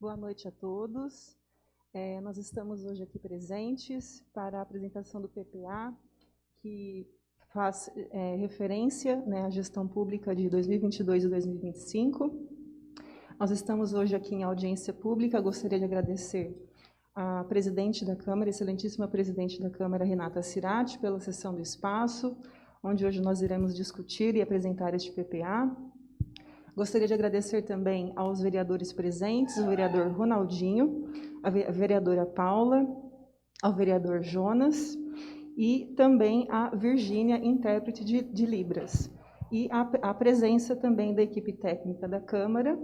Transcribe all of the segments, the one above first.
Boa noite a todos. Nós estamos hoje aqui presentes para a apresentação do PPA, que faz referência, à gestão pública de 2022 e 2025. Nós estamos hoje aqui em audiência pública. Gostaria de agradecer à presidente da Câmara, excelentíssima presidente da Câmara, Renata Cirati, pela cessão do espaço, onde hoje nós iremos discutir e apresentar este PPA. Gostaria de agradecer também aos vereadores presentes, o vereador Ronaldinho, a vereadora Paula, ao vereador Jonas e também a Virgínia, intérprete de Libras. E a presença também da equipe técnica da Câmara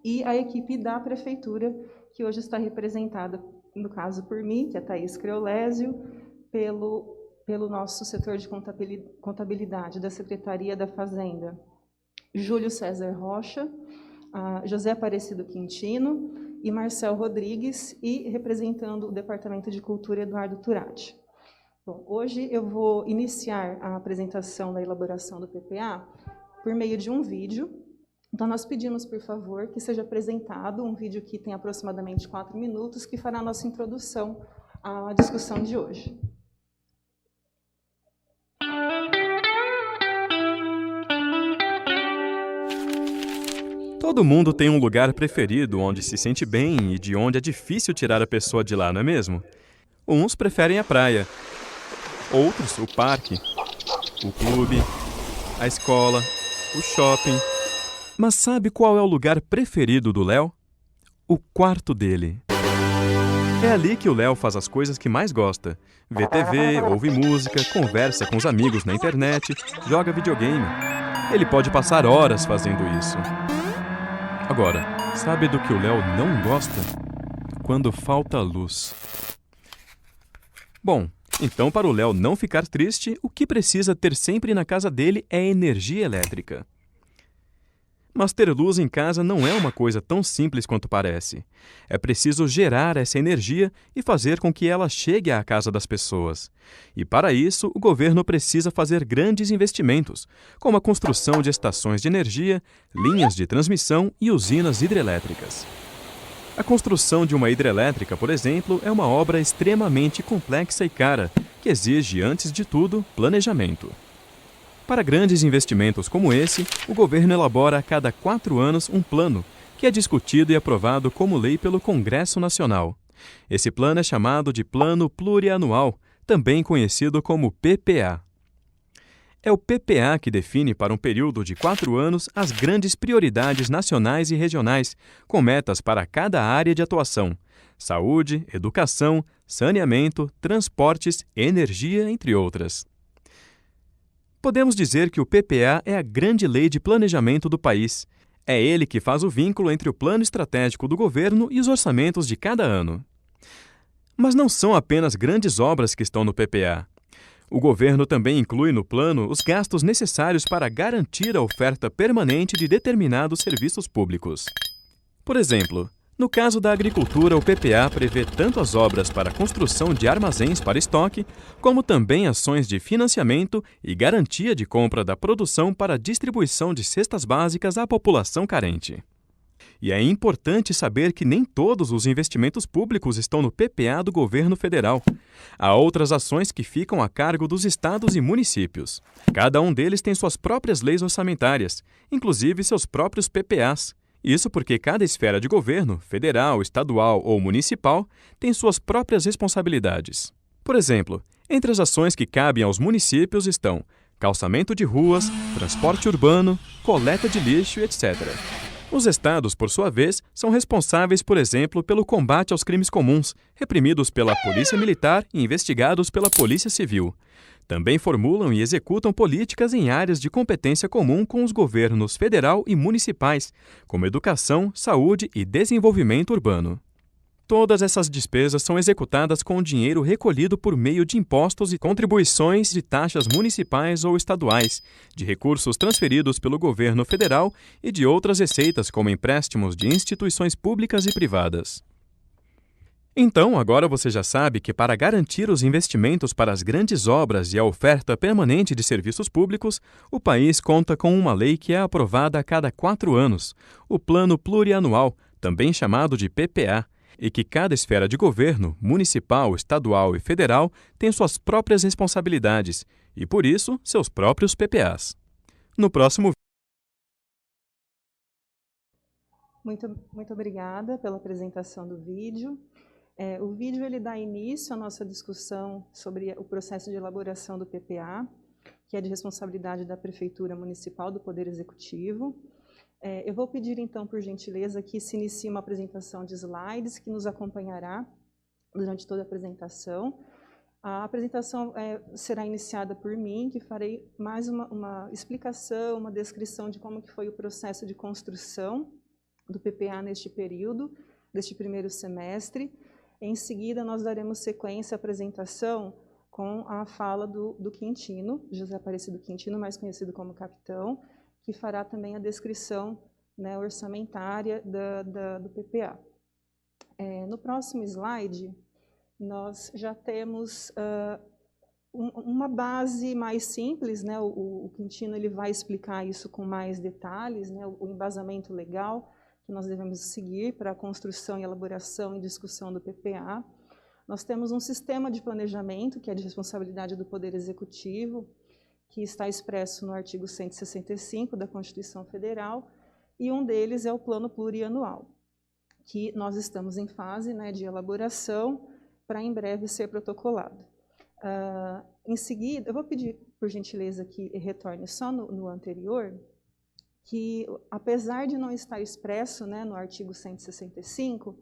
e a equipe da Prefeitura, que hoje está representada, no caso por mim, que é a Thaís Creolésio, pelo nosso setor de contabilidade da Secretaria da Fazenda, Júlio César Rocha, José Aparecido Quintino e Marcel Rodrigues, e representando o Departamento de Cultura, Eduardo Turati. Bom, hoje eu vou iniciar a apresentação da elaboração do PPA por meio de um vídeo. Então, nós pedimos, por favor, que seja apresentado um vídeo que tem aproximadamente 4 minutos, que fará a nossa introdução à discussão de hoje. Todo mundo tem um lugar preferido onde se sente bem e de onde é difícil tirar a pessoa de lá, não é mesmo? Uns preferem a praia, outros o parque, o clube, a escola, o shopping. Mas sabe qual é o lugar preferido do Léo? O quarto dele. É ali que o Léo faz as coisas que mais gosta. Vê TV, ouve música, conversa com os amigos na internet, joga videogame. Ele pode passar horas fazendo isso. Agora, sabe do que o Léo não gosta? Quando falta luz. Bom, então para o Léo não ficar triste, o que precisa ter sempre na casa dele é energia elétrica. Mas ter luz em casa não é uma coisa tão simples quanto parece. É preciso gerar essa energia e fazer com que ela chegue à casa das pessoas. E para isso, o governo precisa fazer grandes investimentos, como a construção de estações de energia, linhas de transmissão e usinas hidrelétricas. A construção de uma hidrelétrica, por exemplo, é uma obra extremamente complexa e cara, que exige, antes de tudo, planejamento. Para grandes investimentos como esse, o governo elabora a cada 4 anos um plano, que é discutido e aprovado como lei pelo Congresso Nacional. Esse plano é chamado de Plano Plurianual, também conhecido como PPA. É o PPA que define para um período de 4 anos as grandes prioridades nacionais e regionais, com metas para cada área de atuação: saúde, educação, saneamento, transportes, energia, entre outras. Podemos dizer que o PPA é a grande lei de planejamento do país. É ele que faz o vínculo entre o plano estratégico do governo e os orçamentos de cada ano. Mas não são apenas grandes obras que estão no PPA. O governo também inclui no plano os gastos necessários para garantir a oferta permanente de determinados serviços públicos. Por exemplo, no caso da agricultura, o PPA prevê tanto as obras para a construção de armazéns para estoque, como também ações de financiamento e garantia de compra da produção para a distribuição de cestas básicas à população carente. E é importante saber que nem todos os investimentos públicos estão no PPA do governo federal. Há outras ações que ficam a cargo dos estados e municípios. Cada um deles tem suas próprias leis orçamentárias, inclusive seus próprios PPAs. Isso porque cada esfera de governo, federal, estadual ou municipal, tem suas próprias responsabilidades. Por exemplo, entre as ações que cabem aos municípios estão calçamento de ruas, transporte urbano, coleta de lixo, etc. Os estados, por sua vez, são responsáveis, por exemplo, pelo combate aos crimes comuns, reprimidos pela Polícia Militar e investigados pela Polícia Civil. Também formulam e executam políticas em áreas de competência comum com os governos federal e municipais, como educação, saúde e desenvolvimento urbano. Todas essas despesas são executadas com dinheiro recolhido por meio de impostos e contribuições de taxas municipais ou estaduais, de recursos transferidos pelo governo federal e de outras receitas como empréstimos de instituições públicas e privadas. Então, agora você já sabe que para garantir os investimentos para as grandes obras e a oferta permanente de serviços públicos, o país conta com uma lei que é aprovada a cada 4 anos, o Plano Plurianual, também chamado de PPA, e que cada esfera de governo, municipal, estadual e federal, tem suas próprias responsabilidades e, por isso, seus próprios PPAs. No próximo Muito obrigada pela apresentação do vídeo. O vídeo ele dá início à nossa discussão sobre o processo de elaboração do PPA, que é de responsabilidade da Prefeitura Municipal do Poder Executivo. Eu vou pedir, então, por gentileza, que se inicie uma apresentação de slides que nos acompanhará durante toda a apresentação. A apresentação será iniciada por mim, que farei mais uma explicação, uma descrição de como que foi o processo de construção do PPA neste período, deste primeiro semestre. Em seguida, nós daremos sequência à apresentação com a fala do Quintino, José Aparecido Quintino, mais conhecido como Capitão, que fará também a descrição, né, orçamentária do PPA. No próximo slide, nós já temos uma base mais simples, né? O Quintino ele vai explicar isso com mais detalhes, né? O embasamento legal que nós devemos seguir para a construção e elaboração e discussão do PPA. Nós temos um sistema de planejamento, que é de responsabilidade do Poder Executivo, que está expresso no artigo 165 da Constituição Federal, e um deles é o Plano Plurianual, que nós estamos em fase, né, de elaboração para em breve ser protocolado. Em seguida, eu vou pedir, por gentileza, que retorne só no anterior, que, apesar de não estar expresso, né, no artigo 165,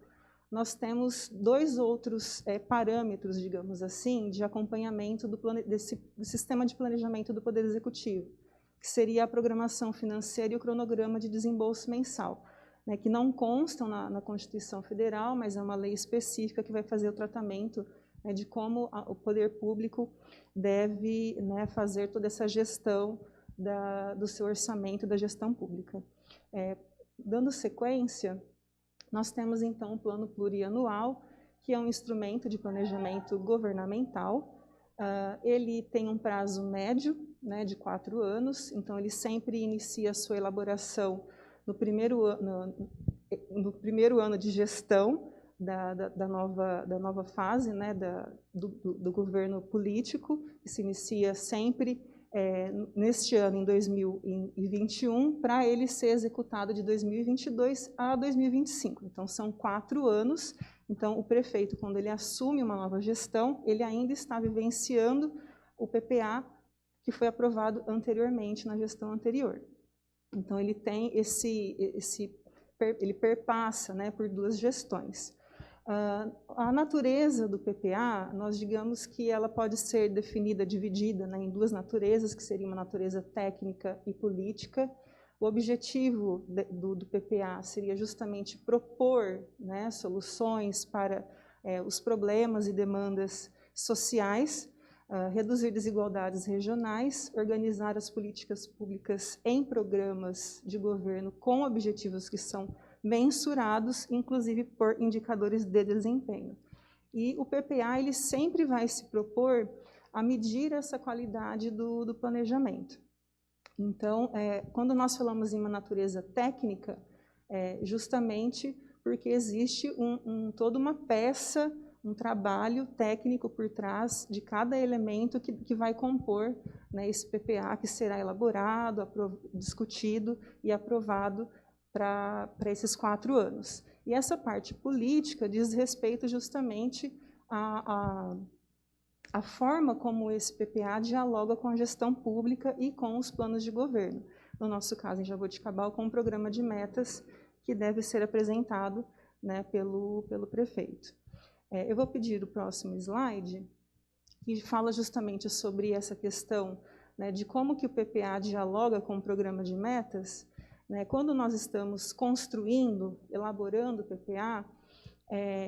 nós temos dois outros parâmetros, digamos assim, de acompanhamento do sistema de planejamento do Poder Executivo, que seria a programação financeira e o cronograma de desembolso mensal, né, que não constam na Constituição Federal, mas é uma lei específica que vai fazer o tratamento, né, de como o poder público deve, né, fazer toda essa gestão do seu orçamento da gestão pública. Dando sequência, nós temos então o Plano Plurianual, que é um instrumento de planejamento governamental. Ele tem um prazo médio, né, de 4 anos, então ele sempre inicia a sua elaboração no primeiro ano de gestão da nova fase, né, do governo político, que se inicia sempre neste ano, em 2021, para ele ser executado de 2022 a 2025. Então, são 4 anos. Então, o prefeito, quando ele assume uma nova gestão, ele ainda está vivenciando o PPA que foi aprovado anteriormente, na gestão anterior. Então, ele tem ele perpassa, né, por 2 gestões. A natureza do PPA, nós digamos que ela pode ser definida, dividida, né, em 2 naturezas, que seria uma natureza técnica e política. O objetivo do PPA seria justamente propor, né, soluções para os problemas e demandas sociais, reduzir desigualdades regionais, organizar as políticas públicas em programas de governo com objetivos que são mensurados, inclusive por indicadores de desempenho. E o PPA ele sempre vai se propor a medir essa qualidade do planejamento. Então, quando nós falamos em uma natureza técnica, justamente porque existe toda uma peça, um trabalho técnico por trás de cada elemento que vai compor, né, esse PPA, que será elaborado, discutido e aprovado para esses 4 anos. E essa parte política diz respeito justamente à forma como esse PPA dialoga com a gestão pública e com os planos de governo. No nosso caso, em Jaboticabal, com um programa de metas que deve ser apresentado, né, pelo prefeito. Eu vou pedir o próximo slide, que fala justamente sobre essa questão, né, de como que o PPA dialoga com o programa de metas. Né, quando nós estamos construindo, elaborando o PPA,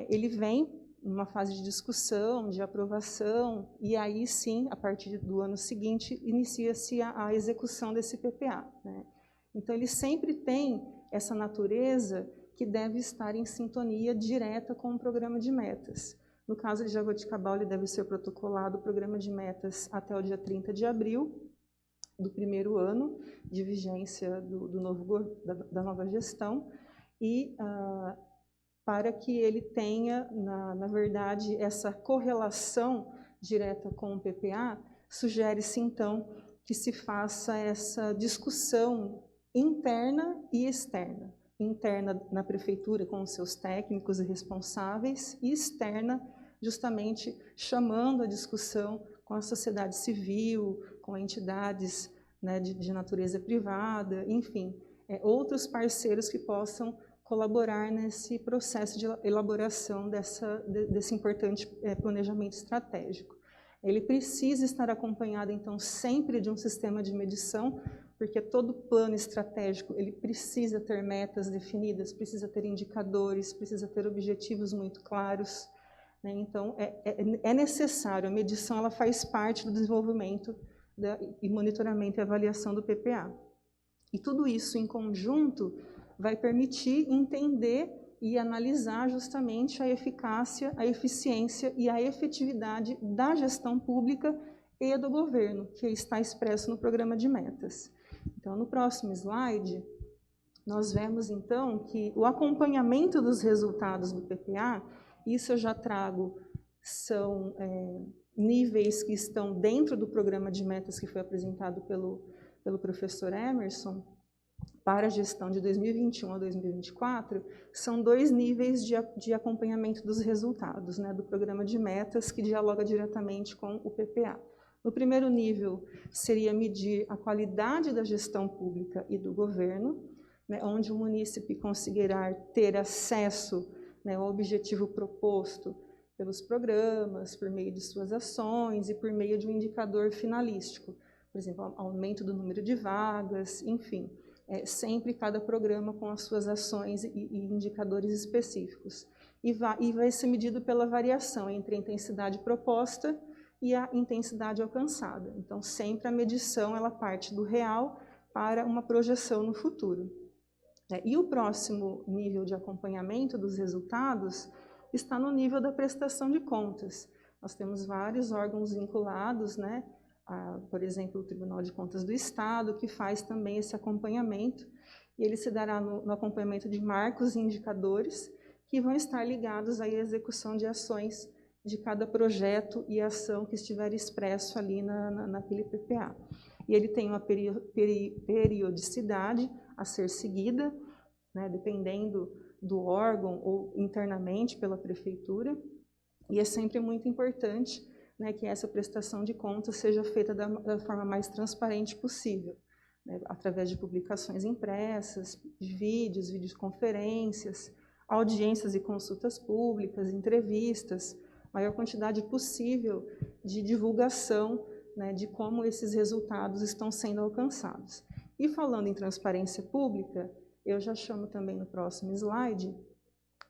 ele vem numa fase de discussão, de aprovação, e aí sim, a partir do ano seguinte, inicia-se a execução desse PPA. Né? Então, ele sempre tem essa natureza que deve estar em sintonia direta com o programa de metas. No caso de Jaboticabal, ele deve ser protocolado o programa de metas até o dia 30 de abril, do primeiro ano de vigência da nova gestão, e para que ele tenha, na verdade, essa correlação direta com o PPA. Sugere-se, então, que se faça essa discussão interna e externa. Interna na prefeitura com os seus técnicos e responsáveis, e externa justamente chamando a discussão com a sociedade civil, com entidades, né, de natureza privada, enfim, outros parceiros que possam colaborar nesse processo de elaboração desse importante planejamento estratégico. Ele precisa estar acompanhado, então, sempre de um sistema de medição, porque todo plano estratégico ele precisa ter metas definidas, precisa ter indicadores, precisa ter objetivos muito claros, né? Então, é necessário, a medição ela faz parte do desenvolvimento e monitoramento e avaliação do PPA. E tudo isso em conjunto vai permitir entender e analisar justamente a eficácia, a eficiência e a efetividade da gestão pública e do governo, que está expresso no programa de metas. Então, no próximo slide, nós vemos, então, que o acompanhamento dos resultados do PPA, isso eu já trago, são níveis que estão dentro do programa de metas que foi apresentado pelo professor Emerson, para a gestão de 2021 a 2024, são 2 níveis de acompanhamento dos resultados, né, do programa de metas, que dialoga diretamente com o PPA. No primeiro nível, seria medir a qualidade da gestão pública e do governo, né, onde o munícipe conseguirá ter acesso, né, ao objetivo proposto pelos programas, por meio de suas ações e por meio de um indicador finalístico, por exemplo, aumento do número de vagas, enfim. Sempre cada programa com as suas ações e indicadores específicos. E vai ser medido pela variação entre a intensidade proposta e a intensidade alcançada. Então, sempre a medição ela parte do real para uma projeção no futuro. E o próximo nível de acompanhamento dos resultados está no nível da prestação de contas. Nós temos vários órgãos vinculados, né? Por exemplo, o Tribunal de Contas do Estado, que faz também esse acompanhamento, e ele se dará no acompanhamento de marcos e indicadores que vão estar ligados à execução de ações de cada projeto e ação que estiver expresso ali naquele PPA. E ele tem uma periodicidade a ser seguida, né, dependendo do órgão ou internamente pela prefeitura, e é sempre muito importante, né, que essa prestação de contas seja feita da forma mais transparente possível, né, através de publicações impressas, de vídeos, videoconferências, audiências e consultas públicas, entrevistas, maior quantidade possível de divulgação, né, de como esses resultados estão sendo alcançados. E falando em transparência pública, eu já chamo também no próximo slide,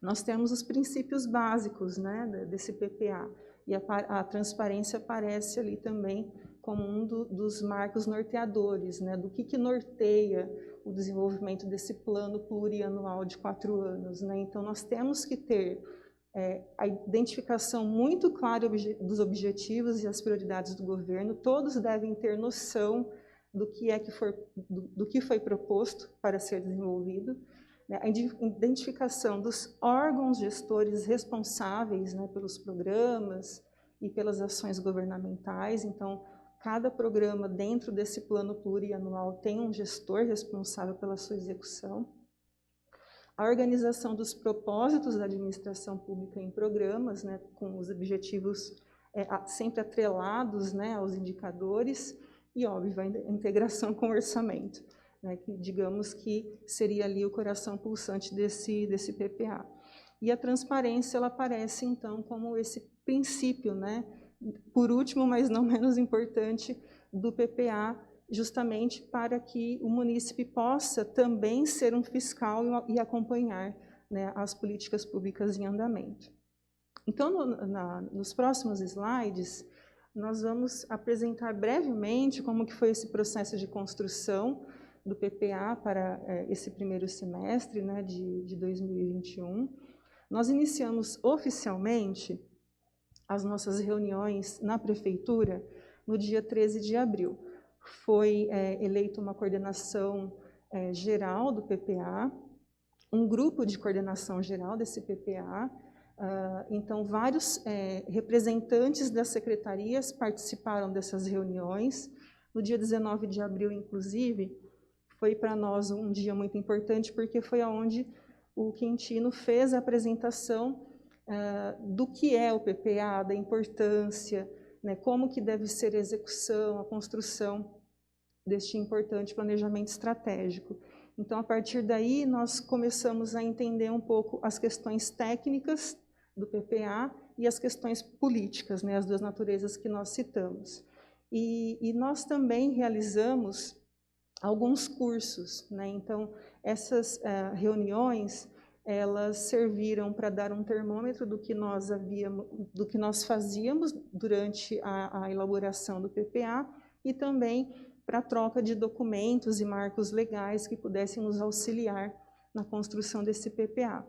nós temos os princípios básicos, né, desse PPA, e a transparência aparece ali também como um dos marcos norteadores, né, do que norteia o desenvolvimento desse plano plurianual de 4 anos. Né? Então, nós temos que ter a identificação muito clara dos objetivos e as prioridades do governo, todos devem ter noção do que foi proposto para ser desenvolvido, né? A identificação dos órgãos gestores responsáveis, né, pelos programas e pelas ações governamentais. Então, cada programa dentro desse plano plurianual tem um gestor responsável pela sua execução. A organização dos propósitos da administração pública em programas, né, com os objetivos sempre atrelados, né, aos indicadores, e, óbvio, a integração com o orçamento, né, que digamos que seria ali o coração pulsante desse PPA. E a transparência, ela aparece, então, como esse princípio, né, por último, mas não menos importante, do PPA, justamente para que o munícipe possa também ser um fiscal e acompanhar, né, as políticas públicas em andamento. Então, nos próximos slides, nós vamos apresentar brevemente como que foi esse processo de construção do PPA para esse primeiro semestre, né, de 2021. Nós iniciamos oficialmente as nossas reuniões na prefeitura no dia 13 de abril. Foi eleita uma coordenação geral do PPA, um grupo de coordenação geral desse PPA. Então, vários representantes das secretarias participaram dessas reuniões. No dia 19 de abril, inclusive, foi para nós um dia muito importante, porque foi onde o Quintino fez a apresentação do que é o PPA, da importância, né, como que deve ser a execução, a construção deste importante planejamento estratégico. Então, a partir daí, nós começamos a entender um pouco as questões técnicas do PPA e as questões políticas, né, as duas naturezas que nós citamos. E nós também realizamos alguns cursos, né? Então, essas reuniões, elas serviram para dar um termômetro do que nós fazíamos durante a elaboração do PPA e também para a troca de documentos e marcos legais que pudessem nos auxiliar na construção desse PPA.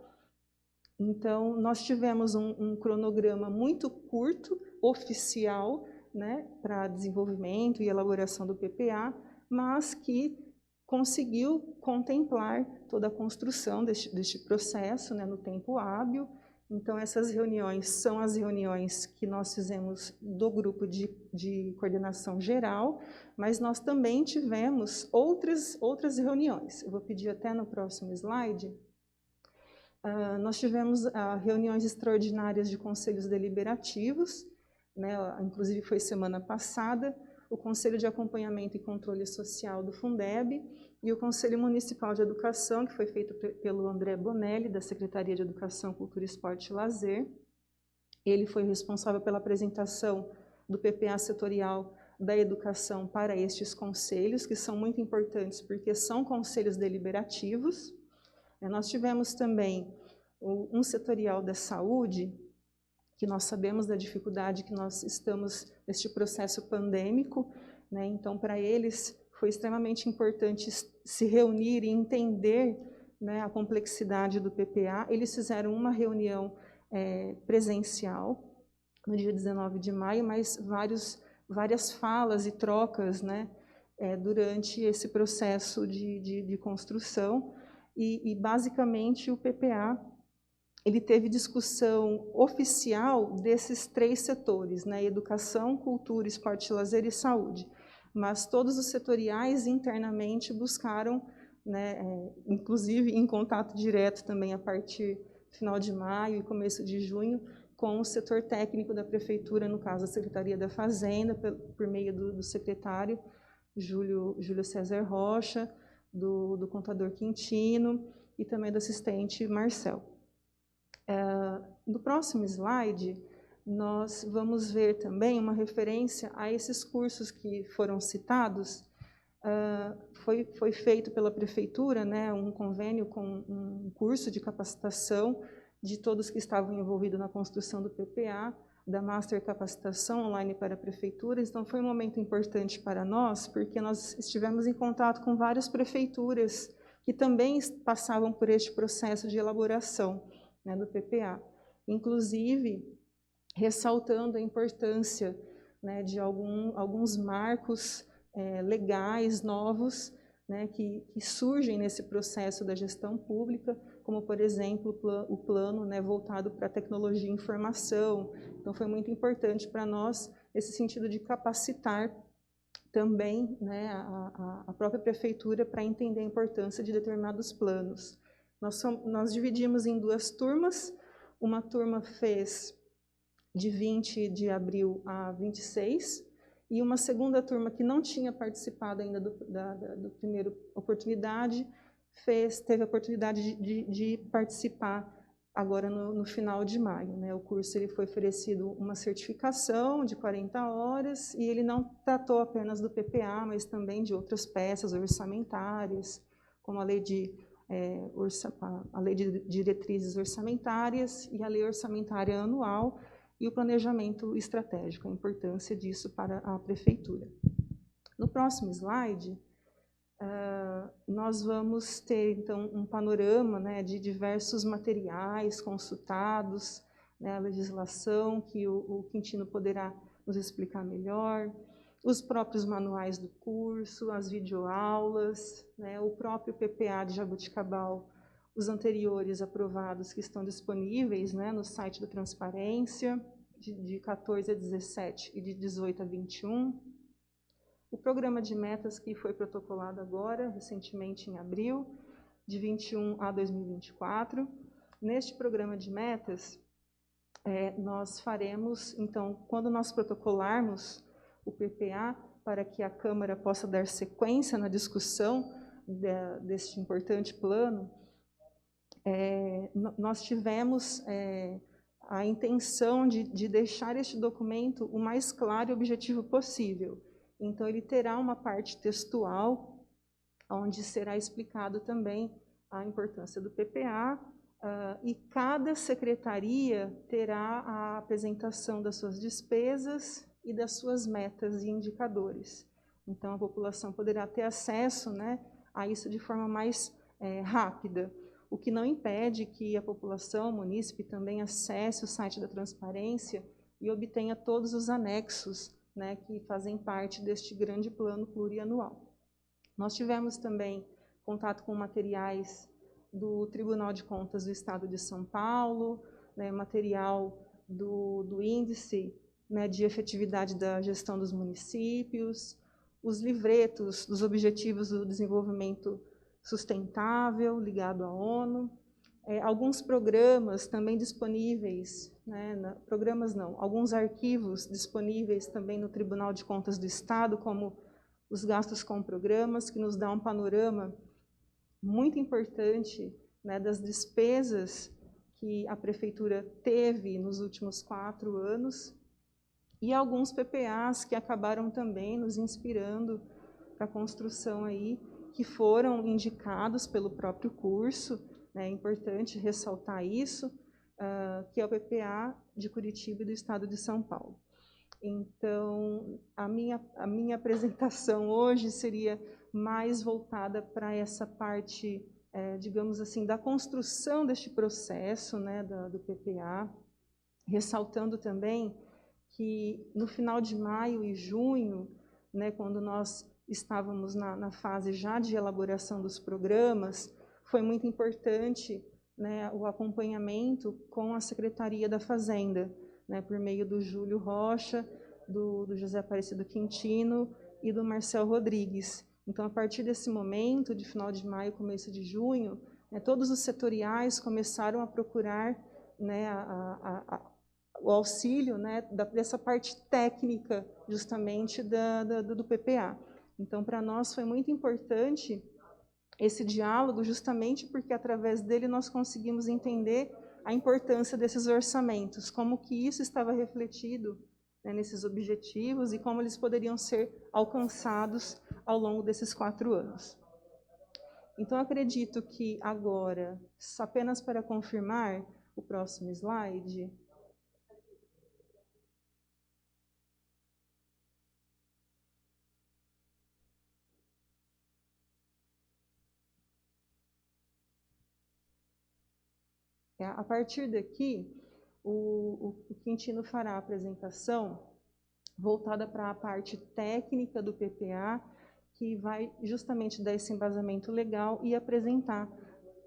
Então, nós tivemos um cronograma muito curto, oficial, né, para desenvolvimento e elaboração do PPA, mas que conseguiu contemplar toda a construção deste processo, né, no tempo hábil. Então, essas reuniões são as reuniões que nós fizemos do grupo de coordenação geral, mas nós também tivemos outras reuniões. Eu vou pedir até no próximo slide. Nós tivemos reuniões extraordinárias de conselhos deliberativos, né, inclusive foi semana passada, o Conselho de Acompanhamento e Controle Social do Fundeb e o Conselho Municipal de Educação, que foi feito pelo André Bonelli, da Secretaria de Educação, Cultura, Esporte e Lazer. Ele foi responsável pela apresentação do PPA setorial da educação para estes conselhos, que são muito importantes porque são conselhos deliberativos. Nós tivemos também um setorial da saúde, que nós sabemos da dificuldade que nós estamos neste processo pandêmico, né? Então, para eles, foi extremamente importante se reunir e entender, né, a complexidade do PPA. Eles fizeram uma reunião presencial, no dia 19 de maio, mas várias falas e trocas, né, durante esse processo de construção. E, basicamente, o PPA ele teve discussão oficial desses 3 setores, né, educação, cultura, esporte, lazer e saúde. Mas todos os setoriais internamente buscaram, né, inclusive em contato direto também a partir do final de maio e começo de junho, com o setor técnico da prefeitura, no caso a Secretaria da Fazenda, por meio do secretário Júlio César Rocha, do contador Quintino e também do assistente Marcel. No próximo slide, nós vamos ver também uma referência a esses cursos que foram citados. Foi feito pela prefeitura, né, um convênio com um curso de capacitação de todos que estavam envolvidos na construção do PPA, da Master Capacitação Online para prefeituras. Então, foi um momento importante para nós, porque nós estivemos em contato com várias prefeituras que também passavam por este processo de elaboração, né, do PPA. Inclusive, ressaltando a importância, né, de alguns marcos legais novos, né, que surgem nesse processo da gestão pública, como, por exemplo, o plano, né, voltado para a tecnologia e informação. Então, foi muito importante para nós esse sentido de capacitar também, né, a própria prefeitura para entender a importância de determinados planos. Nós dividimos em 2 turmas. Uma turma fez de 20 de abril a 26, e uma segunda turma que não tinha participado ainda do primeira oportunidade, teve a oportunidade de participar agora no final de maio, né? O curso ele foi oferecido uma certificação de 40 horas, e ele não tratou apenas do PPA, mas também de outras peças orçamentárias, como a lei de diretrizes orçamentárias e a lei orçamentária anual e o planejamento estratégico, a importância disso para a prefeitura. No próximo slide, nós vamos ter, então, um panorama, né, de diversos materiais consultados, né, a legislação que o Quintino poderá nos explicar melhor, os próprios manuais do curso, as videoaulas, né, o próprio PPA de Jaboticabal, os anteriores aprovados que estão disponíveis, né, no site da Transparência, de 14 a 17 e de 18 a 21. O programa de metas que foi protocolado agora, recentemente em abril, de 21 a 2024. Neste programa de metas, nós faremos, então, quando nós protocolarmos o PPA, para que a Câmara possa dar sequência na discussão deste importante plano, nós tivemos a intenção de deixar este documento o mais claro e objetivo possível. Então, ele terá uma parte textual, onde será explicado também a importância do PPA, e cada secretaria terá a apresentação das suas despesas e das suas metas e indicadores. Então, a população poderá ter acesso, né, a isso de forma mais rápida, o que não impede que a população, o munícipe, também acesse o site da Transparência e obtenha todos os anexos, né, que fazem parte deste grande plano plurianual. Nós tivemos também contato com materiais do Tribunal de Contas do Estado de São Paulo, né, material do Índice, né, de Efetividade da Gestão dos Municípios, os livretos dos Objetivos do Desenvolvimento Sustentável, ligado à ONU, alguns programas também disponíveis, né, alguns arquivos disponíveis também no Tribunal de Contas do Estado, como os gastos com programas, que nos dá um panorama muito importante, né, das despesas que a Prefeitura teve nos últimos 4 anos, e alguns PPAs que acabaram também nos inspirando para a construção aí, que foram indicados pelo próprio curso, né, é importante ressaltar isso, que é o PPA de Curitiba e do Estado de São Paulo. Então, a minha apresentação hoje seria mais voltada para essa parte, digamos assim, da construção deste processo, né, do PPA, ressaltando também que no final de maio e junho, né, quando nós estávamos na fase já de elaboração dos programas, foi muito importante, né, o acompanhamento com a Secretaria da Fazenda, né, por meio do Júlio Rocha, do José Aparecido Quintino e do Marcel Rodrigues. Então, a partir desse momento, de final de maio, começo de junho, né, todos os setoriais começaram a procurar, né, o auxílio, né, dessa parte técnica, justamente, do PPA. Então, para nós foi muito importante esse diálogo, justamente porque, através dele, nós conseguimos entender a importância desses orçamentos, como que isso estava refletido, né, nesses objetivos e como eles poderiam ser alcançados ao longo desses 4 anos. Então, acredito que agora, apenas para confirmar o próximo slide, a partir daqui, o Quintino fará a apresentação voltada para a parte técnica do PPA, que vai justamente dar esse embasamento legal e apresentar,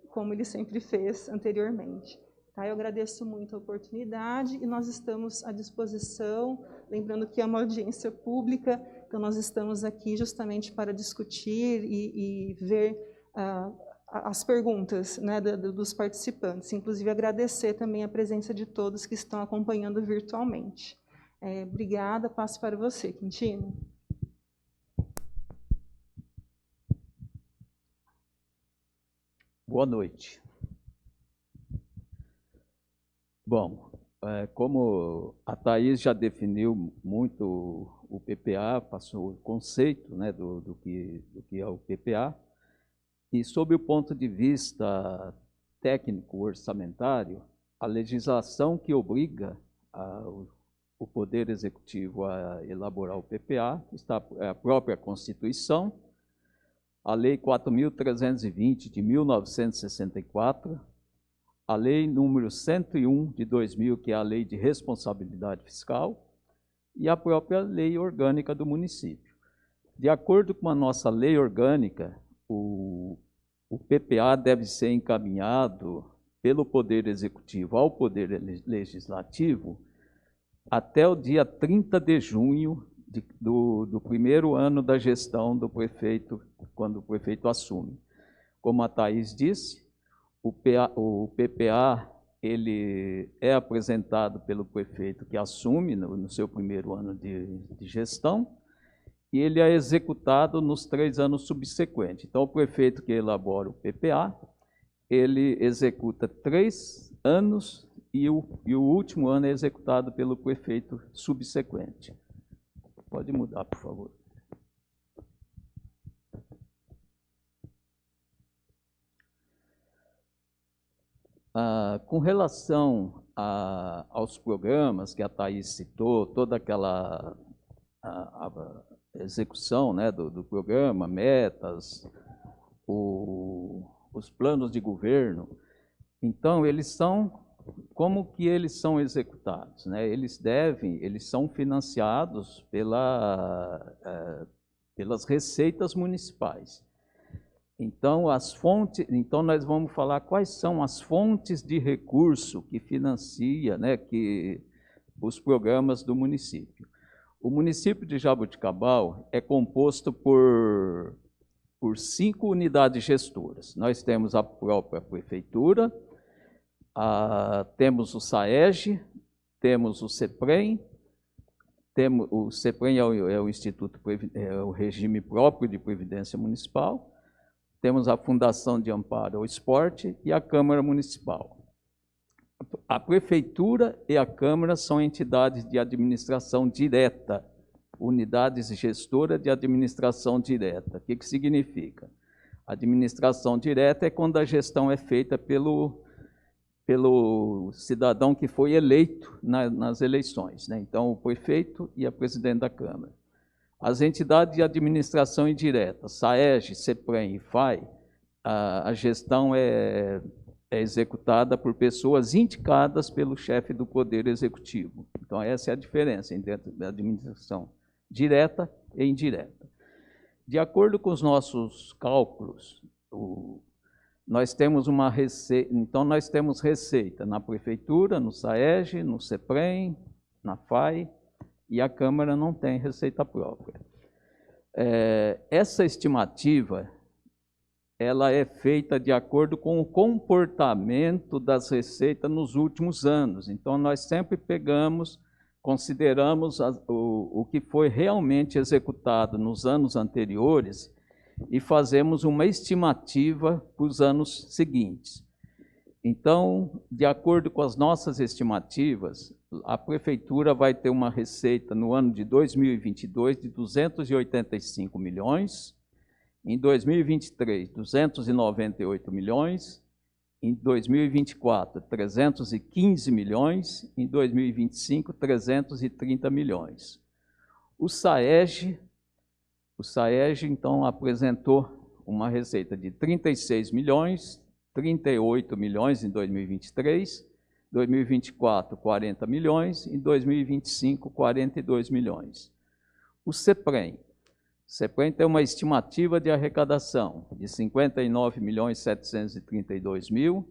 como ele sempre fez anteriormente. Tá? Eu agradeço muito a oportunidade e nós estamos à disposição, lembrando que é uma audiência pública, então nós estamos aqui justamente para discutir e ver as perguntas, né, dos participantes, inclusive agradecer também a presença de todos que estão acompanhando virtualmente. Obrigada, passo para você, Quintino. Boa noite. Bom, como a Thaís já definiu muito o PPA, passou o conceito, né, do que é o PPA, e sob o ponto de vista técnico orçamentário, a legislação que obriga o Poder Executivo a elaborar o PPA está a própria Constituição, a Lei 4.320 de 1964, a Lei número 101 de 2000, que é a Lei de Responsabilidade Fiscal, e a própria Lei Orgânica do município. De acordo com a nossa Lei Orgânica, o o PPA deve ser encaminhado pelo Poder Executivo ao Poder Legislativo até o dia 30 de junho do primeiro ano da gestão do prefeito, quando o prefeito assume. Como a Thaís disse, o PPA ele é apresentado pelo prefeito que assume no seu primeiro ano de gestão, e ele é executado nos 3 anos subsequentes. Então, o prefeito que elabora o PPA, ele executa 3 anos e o último ano é executado pelo prefeito subsequente. Pode mudar, por favor. Com relação aos programas que a Thaís citou, toda aquela execução, né, do programa, metas, os planos de governo, então eles são, como que eles são executados, né? Eles são financiados pelas receitas municipais. Então, nós vamos falar quais são as fontes de recurso que financia, né, os programas do município. O município de Jaboticabal é composto por 5 unidades gestoras. Nós temos a própria prefeitura, temos o SAEG, temos o CEPREM, o CEPREM é o Instituto, é o regime próprio de previdência municipal, temos a Fundação de Amparo ao Esporte e a Câmara Municipal. A Prefeitura e a Câmara são entidades de administração direta, unidades gestoras de administração direta. O que significa? Administração direta é quando a gestão é feita pelo cidadão que foi eleito nas eleições, né? Então, o prefeito e a presidente da Câmara. As entidades de administração indireta, SAEG, CEPREM e FAI, a gestão é executada por pessoas indicadas pelo chefe do Poder Executivo. Então, essa é a diferença entre a administração direta e indireta. De acordo com os nossos cálculos, nós temos uma receita, então nós temos receita na Prefeitura, no SAEG, no CEPREM, na FAI, e a Câmara não tem receita própria. Essa estimativa, ela é feita de acordo com o comportamento das receitas nos últimos anos. Então, nós sempre consideramos o que foi realmente executado nos anos anteriores e fazemos uma estimativa para os anos seguintes. Então, de acordo com as nossas estimativas, a Prefeitura vai ter uma receita no ano de 2022 de 285 milhões, em 2023, 298 milhões, em 2024, 315 milhões, em 2025, 330 milhões. O SAEG, então, apresentou uma receita de 36 milhões, 38 milhões em 2023, 2024, 40 milhões, em 2025, 42 milhões. O CEPREM tem uma estimativa de arrecadação de 59 milhões 732 mil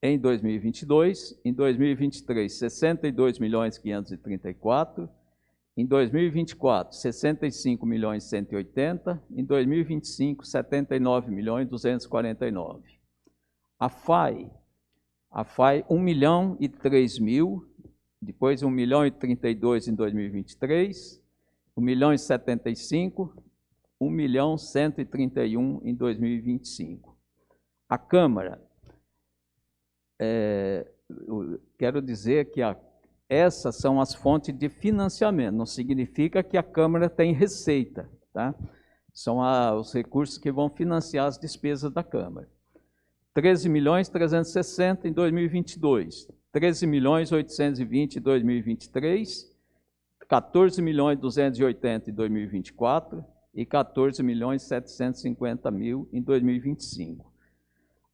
em 2022, em 2023, 62 milhões 534, em 2024, 65 milhões 180, em 2025, 79 milhões 249. A FAI, 1 milhão e 3 mil, depois 1 milhão e 32 em 2023, 1 milhão e 75, 1 milhão 131 em 2025. A Câmara, quero dizer que essas são as fontes de financiamento, não significa que a Câmara tem receita, tá? São os recursos que vão financiar as despesas da Câmara. 13 milhões 360 em 2022, 13 milhões 820 em 2023, 14 milhões 280 em 2024 e 14 milhões 750 mil em 2025.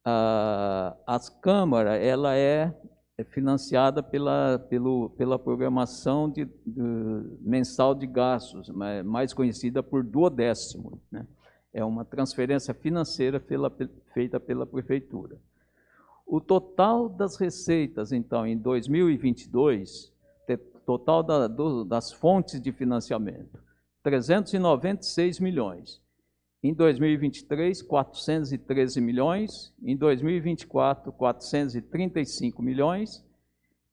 A Câmara ela é financiada pela programação mensal de gastos, mais conhecida por duodécimo, né? É uma transferência financeira feita pela Prefeitura. O total das receitas, então, em 2022, total das fontes de financiamento, 396 milhões. Em 2023, 413 milhões. Em 2024, 435 milhões.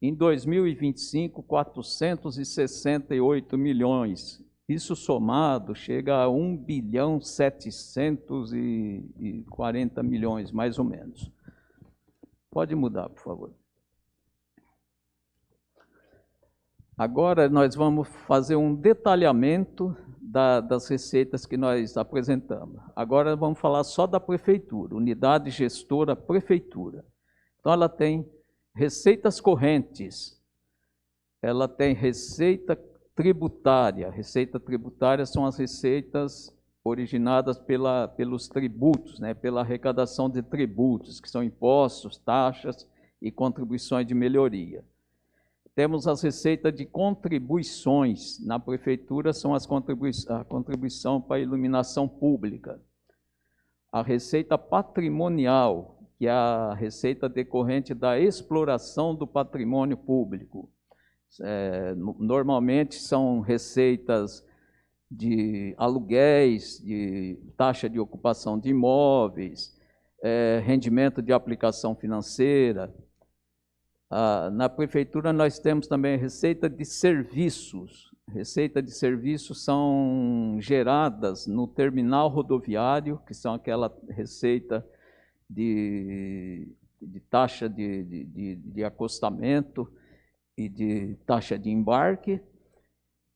Em 2025, 468 milhões. Isso somado chega a 1.740 bilhões, mais ou menos. Pode mudar, por favor. Agora nós vamos fazer um detalhamento das receitas que nós apresentamos. Agora vamos falar só da Prefeitura, Unidade Gestora Prefeitura. Então ela tem receitas correntes, ela tem receita tributária. Receita tributária são as receitas originadas pelos tributos, né, pela arrecadação de tributos, que são impostos, taxas e contribuições de melhoria. Temos as receitas de contribuições. Na Prefeitura são a contribuição para a iluminação pública. A receita patrimonial, que é a receita decorrente da exploração do patrimônio público. Normalmente são receitas de aluguéis, de taxa de ocupação de imóveis, rendimento de aplicação financeira. Na Prefeitura nós temos também receita de serviços. Receita de serviços são geradas no terminal rodoviário, que são aquela receita de taxa de acostamento e de taxa de embarque,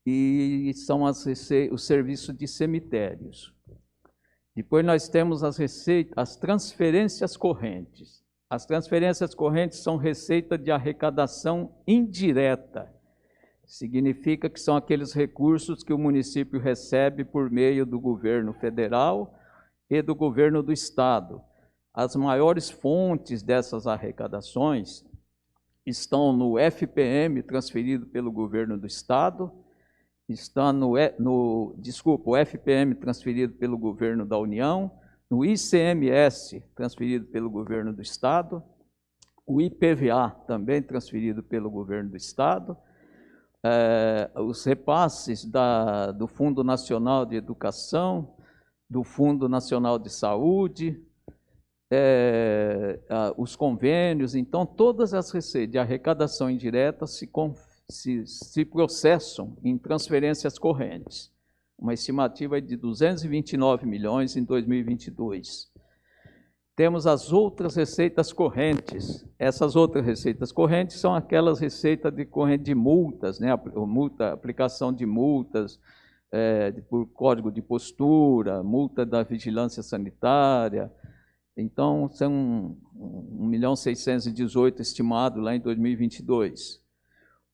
e são os serviços de cemitérios. Depois nós temos as transferências correntes. As transferências correntes são receita de arrecadação indireta. Significa que são aqueles recursos que o município recebe por meio do governo federal e do governo do estado. As maiores fontes dessas arrecadações estão no FPM, transferido pelo governo do estado, está o FPM, transferido pelo governo da União, no ICMS, transferido pelo governo do estado, o IPVA, também transferido pelo governo do estado, os repasses do Fundo Nacional de Educação, do Fundo Nacional de Saúde, os convênios. Então, todas as receitas de arrecadação indireta se processam em transferências correntes. Uma estimativa de 229 milhões em 2022. Temos as outras receitas correntes. Essas outras receitas correntes são aquelas receitas correntes de multas, né? Aplicação de multas por código de postura, multa da vigilância sanitária. Então, são 1.618.000 estimado lá em 2022.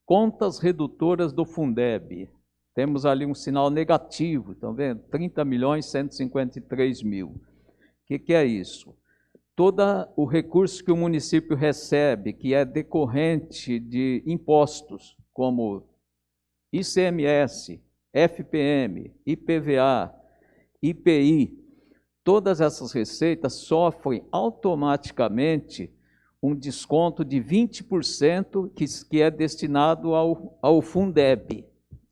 Contas redutoras do Fundeb. Temos ali um sinal negativo, estão vendo? 30.153.000. O que é isso? Todo o recurso que o município recebe, que é decorrente de impostos, como ICMS, FPM, IPVA, IPI, todas essas receitas sofrem automaticamente um desconto de 20% que é destinado ao Fundeb,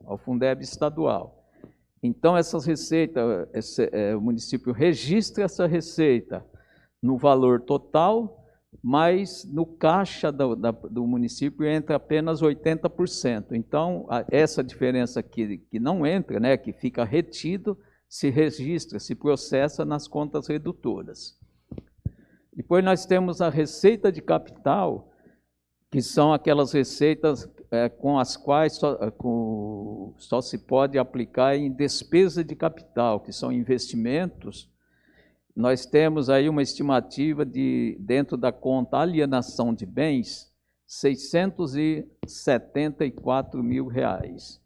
ao Fundeb estadual. Então, essas receitas, o município registra essa receita no valor total, mas no caixa do município entra apenas 80%. Então, essa diferença que não entra, né, que fica retido, se registra, se processa nas contas redutoras. Depois nós temos a receita de capital, que são aquelas receitas com as quais só se pode aplicar em despesa de capital, que são investimentos. Nós temos aí uma estimativa dentro da conta alienação de bens, R$674.000.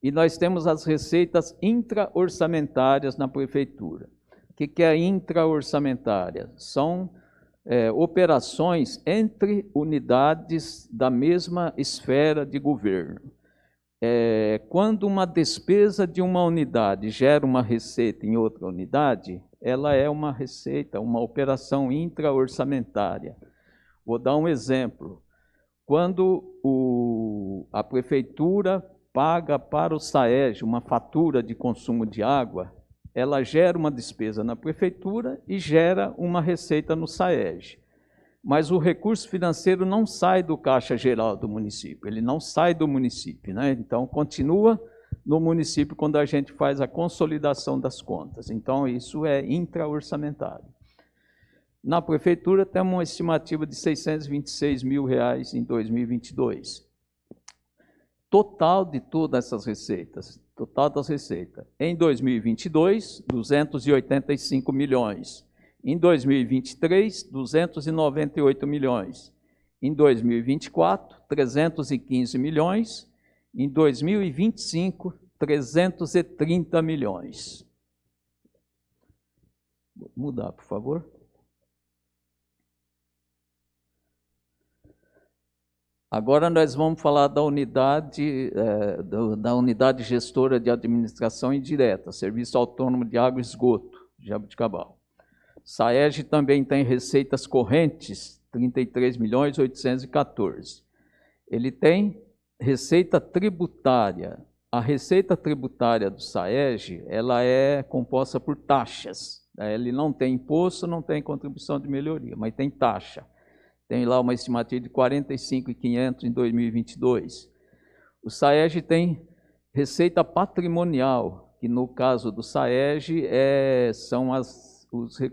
E nós temos as receitas intra-orçamentárias na Prefeitura. O que é intra-orçamentária? São operações entre unidades da mesma esfera de governo. quando uma despesa de uma unidade gera uma receita em outra unidade, ela é uma receita, uma operação intra-orçamentária. Vou dar um exemplo. Quando a prefeitura paga para o SAEG uma fatura de consumo de água, ela gera uma despesa na prefeitura e gera uma receita no SAEG. Mas o recurso financeiro não sai do caixa geral do município, ele não sai do município, né? Então, continua no município quando a gente faz a consolidação das contas. Então, isso é intra-orçamentário. Na prefeitura, temos uma estimativa de R$ 626 mil em 2022. Total de todas essas receitas, total das receitas. Em 2022, 285 milhões. Em 2023, 298 milhões. Em 2024, 315 milhões. Em 2025, 330 milhões. Vou mudar, por favor. Agora nós vamos falar da unidade gestora de administração indireta, Serviço Autônomo de Água e Esgoto, Jaboticabal. SAEG também tem receitas correntes, 33.814. Ele tem receita tributária. A receita tributária do SAEG, ela é composta por taxas. Ele não tem imposto, não tem contribuição de melhoria, mas tem taxa. Tem lá uma estimativa de 45.500 em 2022. O SAEG tem receita patrimonial, que no caso do SAEG são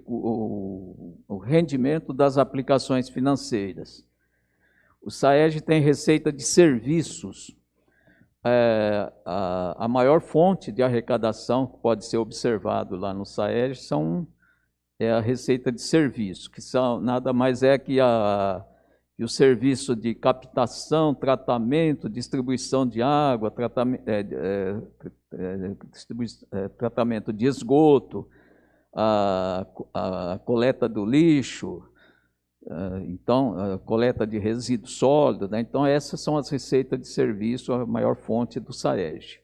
o rendimento das aplicações financeiras. O SAEG tem receita de serviços. A maior fonte de arrecadação que pode ser observado lá no SAEG é a receita de serviço, que nada mais é que o serviço de captação, tratamento, distribuição de água, tratamento de esgoto, a coleta do lixo, então, a coleta de resíduo sólido, né? Então, essas são as receitas de serviço, a maior fonte do SAEG.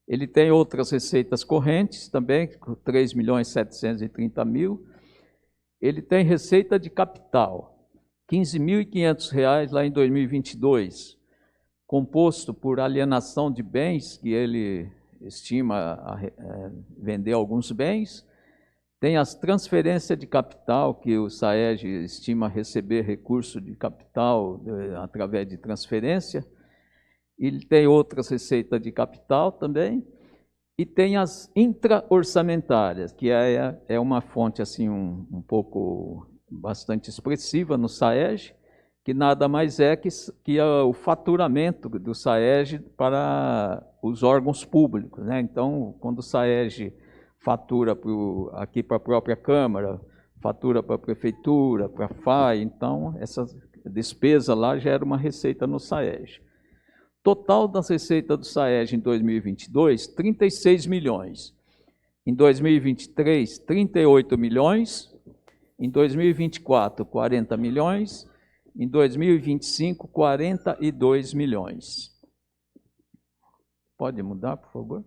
Ele tem outras receitas correntes também, 3.730.000. Ele tem receita de capital, R$ 15.500 lá em 2022, composto por alienação de bens, que ele estima vender alguns bens. Tem as transferências de capital, que o SAEG estima receber recurso de capital através de transferência. Ele tem outras receitas de capital também. E tem as intra-orçamentárias, que é uma fonte assim, um pouco bastante expressiva no SAEG, que nada mais é que o faturamento do SAEG para os órgãos públicos, né? Então, quando o SAEG fatura aqui para a própria Câmara, fatura para a Prefeitura, para a FAI, então essa despesa lá gera uma receita no SAEG. Total das receitas do SAEG em 2022, 36 milhões. Em 2023, 38 milhões. Em 2024, 40 milhões. Em 2025, 42 milhões. Pode mudar, por favor?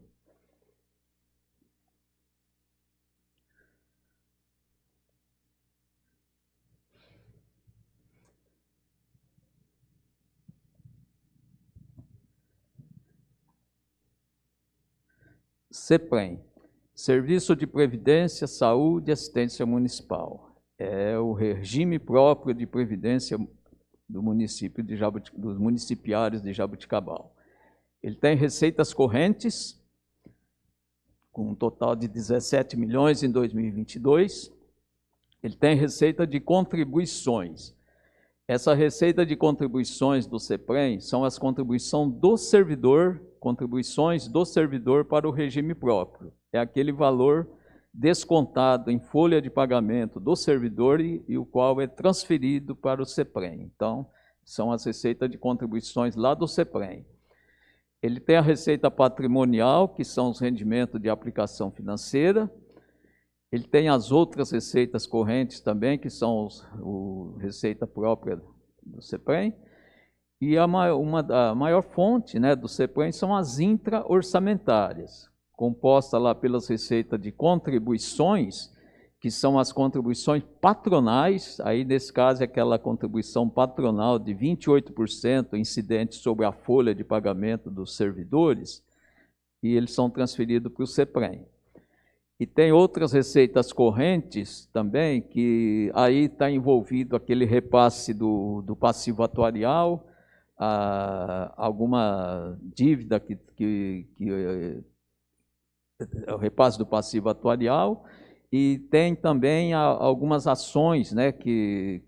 CEPREM, Serviço de Previdência, Saúde e Assistência Municipal. É o regime próprio de previdência do município dos municipários de Jaboticabal. Ele tem receitas correntes, com um total de 17 milhões em 2022. Ele tem receita de contribuições. Essa receita de contribuições do CEPREM são as contribuições do servidor para o regime próprio. É aquele valor descontado em folha de pagamento do servidor e o qual é transferido para o CEPREM. Então, são as receitas de contribuições lá do CEPREM. Ele tem a receita patrimonial, que são os rendimentos de aplicação financeira. Ele tem as outras receitas correntes também, que são a receita própria do CEPREM. E a maior fonte, né, do CEPREM são as intra-orçamentárias, composta lá pelas receitas de contribuições, que são as contribuições patronais, aí nesse caso é aquela contribuição patronal de 28% incidente sobre a folha de pagamento dos servidores, e eles são transferidos para o CEPREM. E tem outras receitas correntes também, que aí está envolvido aquele repasse do passivo atuarial, alguma dívida o repasse do passivo atuarial, e tem também algumas ações, né, que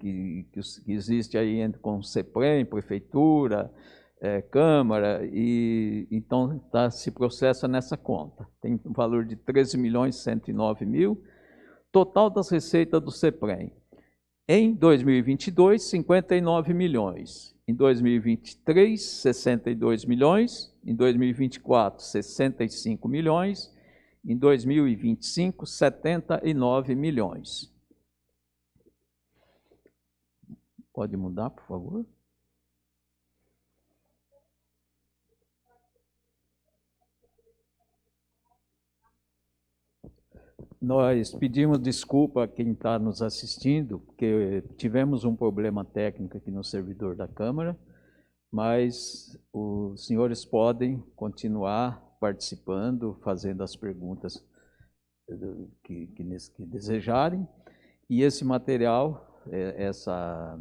existe aí com o CEPREM, Prefeitura, Câmara, e então se processa nessa conta. Tem um valor de 13.109.000, total das receitas do CEPREM. Em 2022, 59 milhões. Em 2023, 62 milhões. Em 2024, 65 milhões. Em 2025, 79 milhões. Pode mudar, por favor? Nós pedimos desculpa a quem está nos assistindo, porque tivemos um problema técnico aqui no servidor da Câmara, mas os senhores podem continuar participando, fazendo as perguntas que desejarem, e esse material, essa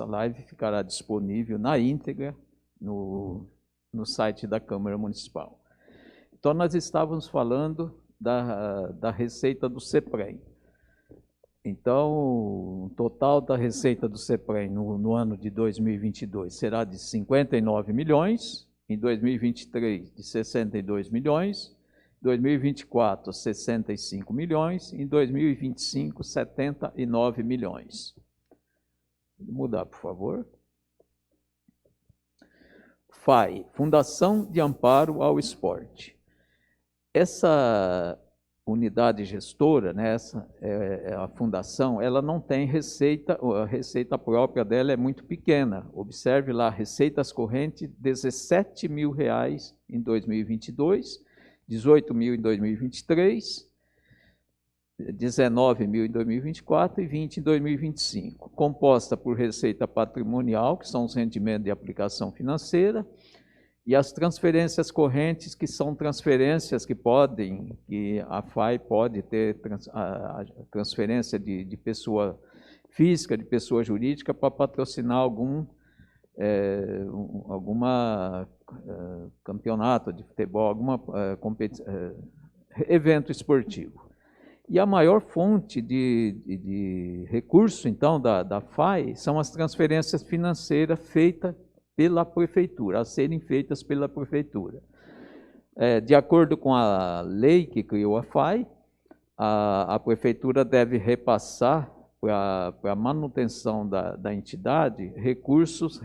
live ficará disponível na íntegra no site da Câmara Municipal. Então, nós estávamos falando da receita do CEPREM. Então, o total da receita do CEPREM no ano de 2022 será de 59 milhões, em 2023 de 62 milhões, 2024 65 milhões, em 2025 79 milhões. Vou mudar, por favor. FAI, Fundação de Amparo ao Esporte. Essa unidade gestora, né, a fundação, ela não tem receita, a receita própria dela é muito pequena. Observe lá, receitas correntes, R$17 mil em 2022, 18 mil em 2023, 19 mil em 2024 e 20 em 2025. Composta por receita patrimonial, que são os rendimentos de aplicação financeira, e as transferências correntes, que são transferências que a FAI pode ter a transferência de pessoa física, de pessoa jurídica, para patrocinar alguma campeonato de futebol, alguma evento esportivo. E a maior fonte de recurso, então, da FAI são as transferências financeiras feitas pela Prefeitura, a serem feitas pela Prefeitura. De acordo com a lei que criou a FAI, a Prefeitura deve repassar para a manutenção da entidade recursos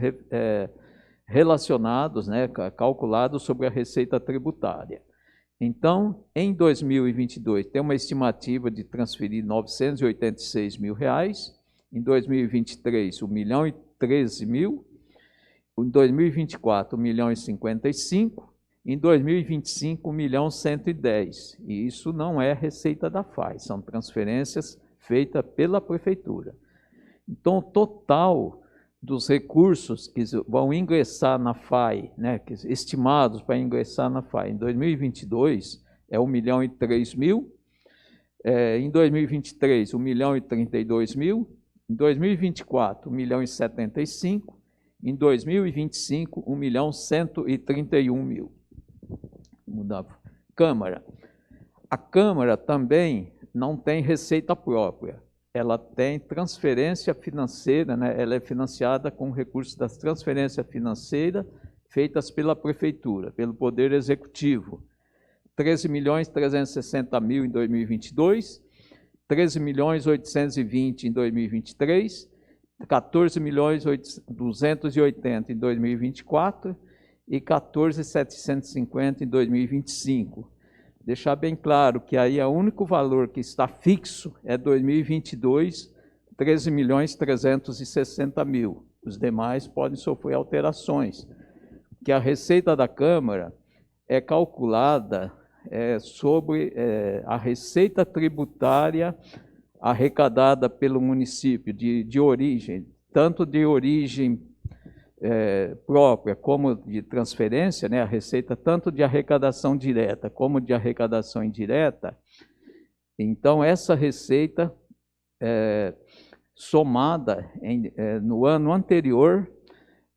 relacionados, né, calculados sobre a receita tributária. Então, em 2022, tem uma estimativa de transferir R$986 mil, em 2023, R$1.013.000, em 2024, R$1.055.000, em 2025, R$1.110.000. E isso não é receita da FAI, são transferências feitas pela Prefeitura. Então, o total dos recursos que vão ingressar na FAI, né, estimados para ingressar na FAI em 2022, é R$1.003.000, em 2023, R$1.032.000, em 2024, R$1.075.000, em 2025, R$1.131.000. Câmara. A Câmara também não tem receita própria. Ela tem transferência financeira, né? Ela é financiada com recursos das transferências financeiras feitas pela Prefeitura, pelo Poder Executivo. R$13.360.000 em 2022, R$13.820.000 em 2023, R$14.280.000 em 2024 e R$14.750.000 em 2025. Deixar bem claro que aí o único valor que está fixo é 2022, R$13.360.000. Os demais podem sofrer alterações, que a receita da Câmara é calculada sobre a receita tributária arrecadada pelo município de origem, tanto de origem própria como de transferência, né, a receita tanto de arrecadação direta como de arrecadação indireta. Então, essa receita somada no ano anterior,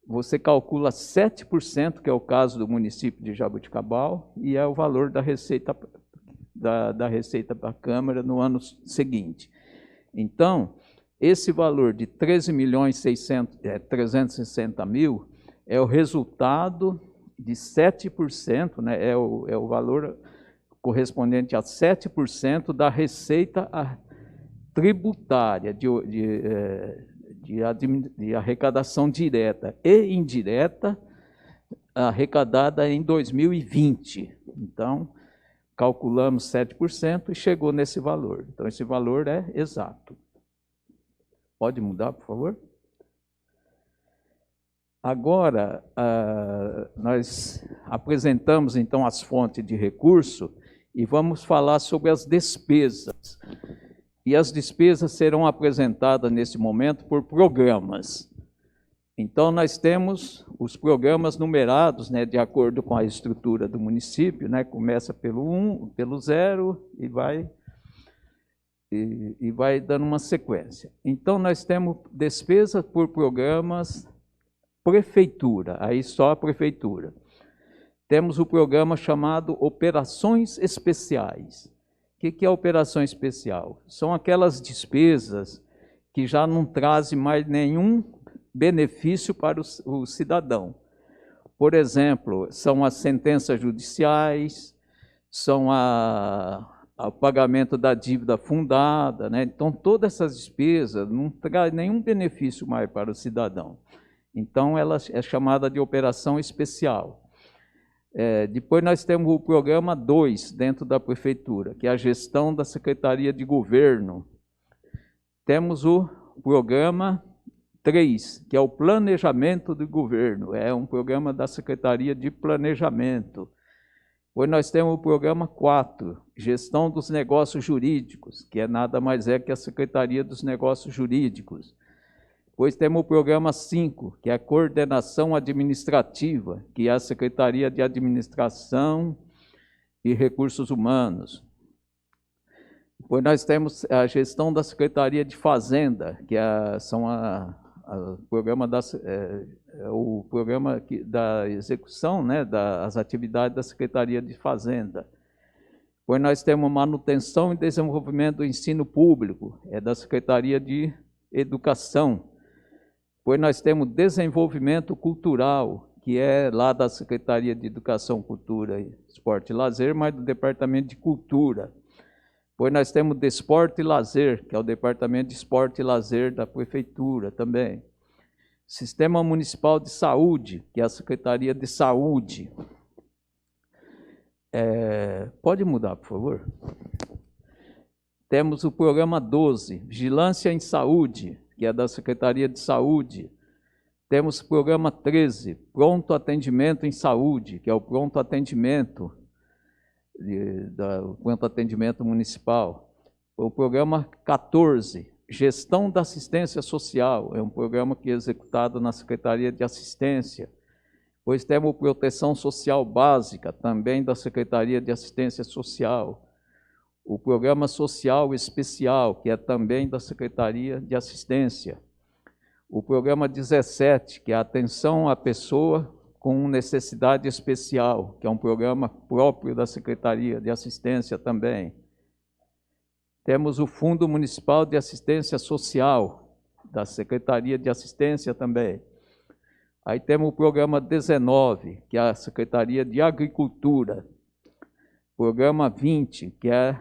você calcula 7%, que é o caso do município de Jaboticabal, e é o valor da receita da Câmara no ano seguinte. Então, esse valor de 13.360.000 é o resultado de 7%, né, é o valor correspondente a 7% da receita tributária de arrecadação direta e indireta arrecadada em 2020. Então, calculamos 7% e chegou nesse valor. Então, esse valor é exato. Pode mudar, por favor? Agora, nós apresentamos, então, as fontes de recurso e vamos falar sobre as despesas. E as despesas serão apresentadas, nesse momento, por programas. Então, nós temos os programas numerados, né, de acordo com a estrutura do município, né, começa pelo 1, pelo 0 e vai dando uma sequência. Então, nós temos despesas por programas prefeitura, aí só a prefeitura. Temos o programa chamado Operações Especiais. O que é operação especial? São aquelas despesas que já não trazem mais nenhum benefício para o cidadão. Por exemplo, são as sentenças judiciais, são o pagamento da dívida fundada, né? Então, todas essas despesas não trazem nenhum benefício mais para o cidadão. Então, ela é chamada de operação especial. Depois nós temos o programa 2 dentro da prefeitura, que é a gestão da Secretaria de Governo. Temos o programa 3, que é o planejamento do governo, é um programa da Secretaria de Planejamento. Depois nós temos o programa 4, gestão dos negócios jurídicos, que nada mais é que a Secretaria dos Negócios Jurídicos. Depois temos o programa 5, que é a coordenação administrativa, que é a Secretaria de Administração e Recursos Humanos. Depois nós temos a gestão da Secretaria de Fazenda, que o programa da execução, né, das atividades da Secretaria de Fazenda. Depois nós temos manutenção e desenvolvimento do ensino público, é da Secretaria de Educação. Depois nós temos desenvolvimento cultural, que é lá da Secretaria de Educação, Cultura, Esporte e Lazer, mas do Departamento de Cultura. Depois nós temos Desporto e Lazer, que é o Departamento de Esporte e Lazer da Prefeitura também. Sistema Municipal de Saúde, que é a Secretaria de Saúde. Pode mudar, por favor? Temos o programa 12, Vigilância em Saúde, que é da Secretaria de Saúde. Temos o programa 13, Pronto Atendimento em Saúde, que é o pronto atendimento, pronto atendimento municipal. O programa 14, Gestão da Assistência Social, é um programa que é executado na Secretaria de Assistência. Depois temos Proteção Social Básica, também da Secretaria de Assistência Social. O Programa Social Especial, que é também da Secretaria de Assistência. O Programa 17, que é a Atenção à Pessoa com Necessidade Especial, que é um programa próprio da Secretaria de Assistência também. Temos o Fundo Municipal de Assistência Social, da Secretaria de Assistência também. Aí temos o Programa 19, que é a Secretaria de Agricultura. Programa 20, que é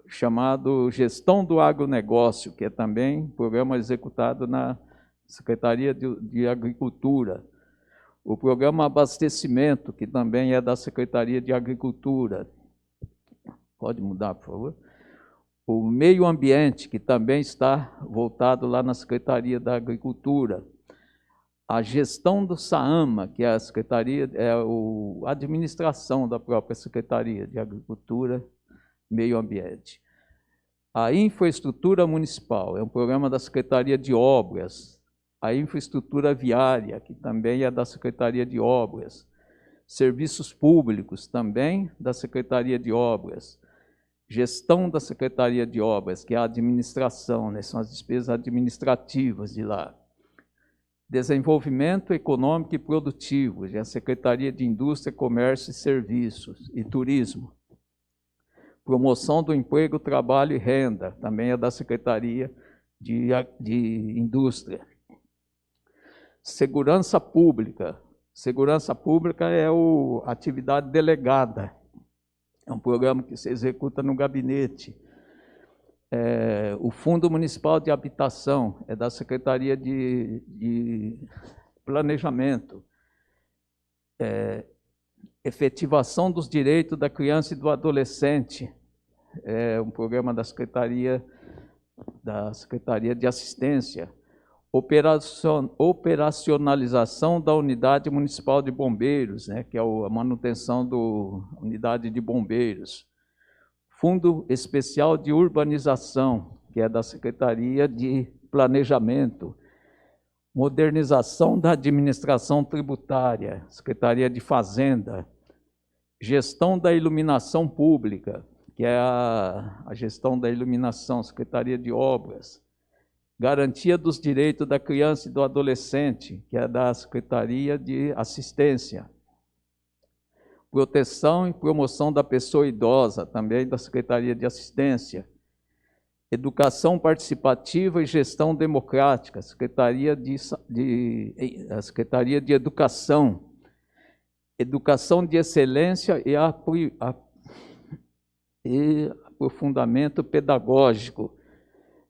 chamado Gestão do Agronegócio, que é também um programa executado na Secretaria de Agricultura. O programa Abastecimento, que também é da Secretaria de Agricultura. Pode mudar, por favor? O Meio Ambiente, que também está voltado lá na Secretaria da Agricultura. a gestão do SAAMA, que é a Secretaria, a administração da própria Secretaria de Agricultura e Meio Ambiente. A infraestrutura municipal é um programa da Secretaria de Obras. A infraestrutura viária, que também é da Secretaria de Obras. Serviços públicos, também da Secretaria de Obras. Gestão da Secretaria de Obras, que é a administração, né? São as despesas administrativas de lá. Desenvolvimento econômico e produtivo, é a Secretaria de Indústria, Comércio e Serviços e Turismo. Promoção do emprego, trabalho e renda, também é da Secretaria de Indústria. Segurança Pública. Segurança Pública é a atividade delegada. É um programa que se executa no gabinete. O Fundo Municipal de Habitação é da Secretaria de Planejamento. Efetivação dos direitos da criança e do adolescente. É um programa da Secretaria de Assistência. Operacionalização da Unidade Municipal de Bombeiros, né, que é a manutenção da Unidade de Bombeiros. Fundo Especial de Urbanização, que é da Secretaria de Planejamento. Modernização da Administração Tributária, Secretaria de Fazenda. Gestão da Iluminação Pública, que é a gestão da iluminação, Secretaria de Obras. Garantia dos Direitos da Criança e do Adolescente, que é da Secretaria de Assistência. Proteção e Promoção da Pessoa Idosa, também da Secretaria de Assistência. Educação Participativa e Gestão Democrática, Secretaria de Educação. Educação de Excelência e Aprofundamento Pedagógico,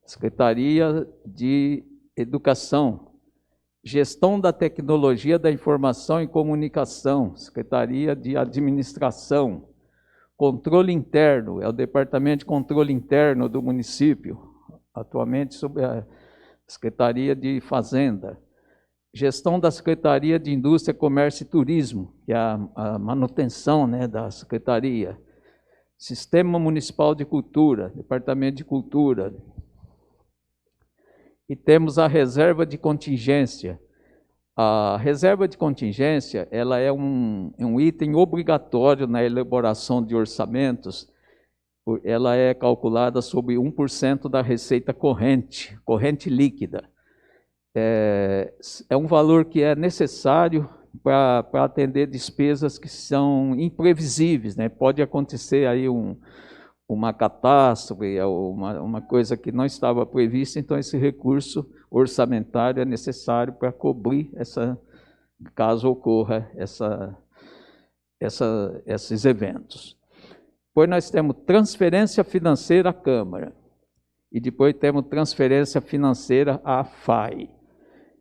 Secretaria de Educação. Gestão da Tecnologia da Informação e Comunicação, Secretaria de Administração. Controle Interno, é o Departamento de Controle Interno do município, atualmente sob a Secretaria de Fazenda. Gestão da Secretaria de Indústria, Comércio e Turismo, que é a manutenção, né, da Secretaria. Sistema Municipal de Cultura, Departamento de Cultura. E temos a reserva de contingência. A reserva de contingência, ela é um item obrigatório na elaboração de orçamentos. Ela é calculada sobre 1% da receita corrente líquida. É um valor que é necessário para atender despesas que são imprevisíveis, né? Pode acontecer aí uma catástrofe, uma coisa que não estava prevista, então esse recurso orçamentário é necessário para cobrir caso ocorra esses eventos. Depois nós temos transferência financeira à Câmara, e depois temos transferência financeira à FAI.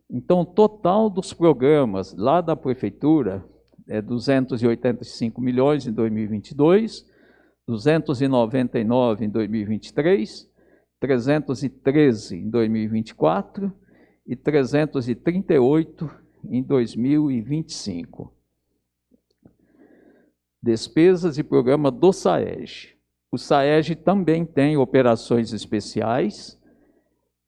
Então, o total dos programas lá da Prefeitura é 285 milhões em 2022, 299 em 2023, 313 em 2024 e 338 em 2025. Despesas e programa do SAEG. O SAEG também tem operações especiais,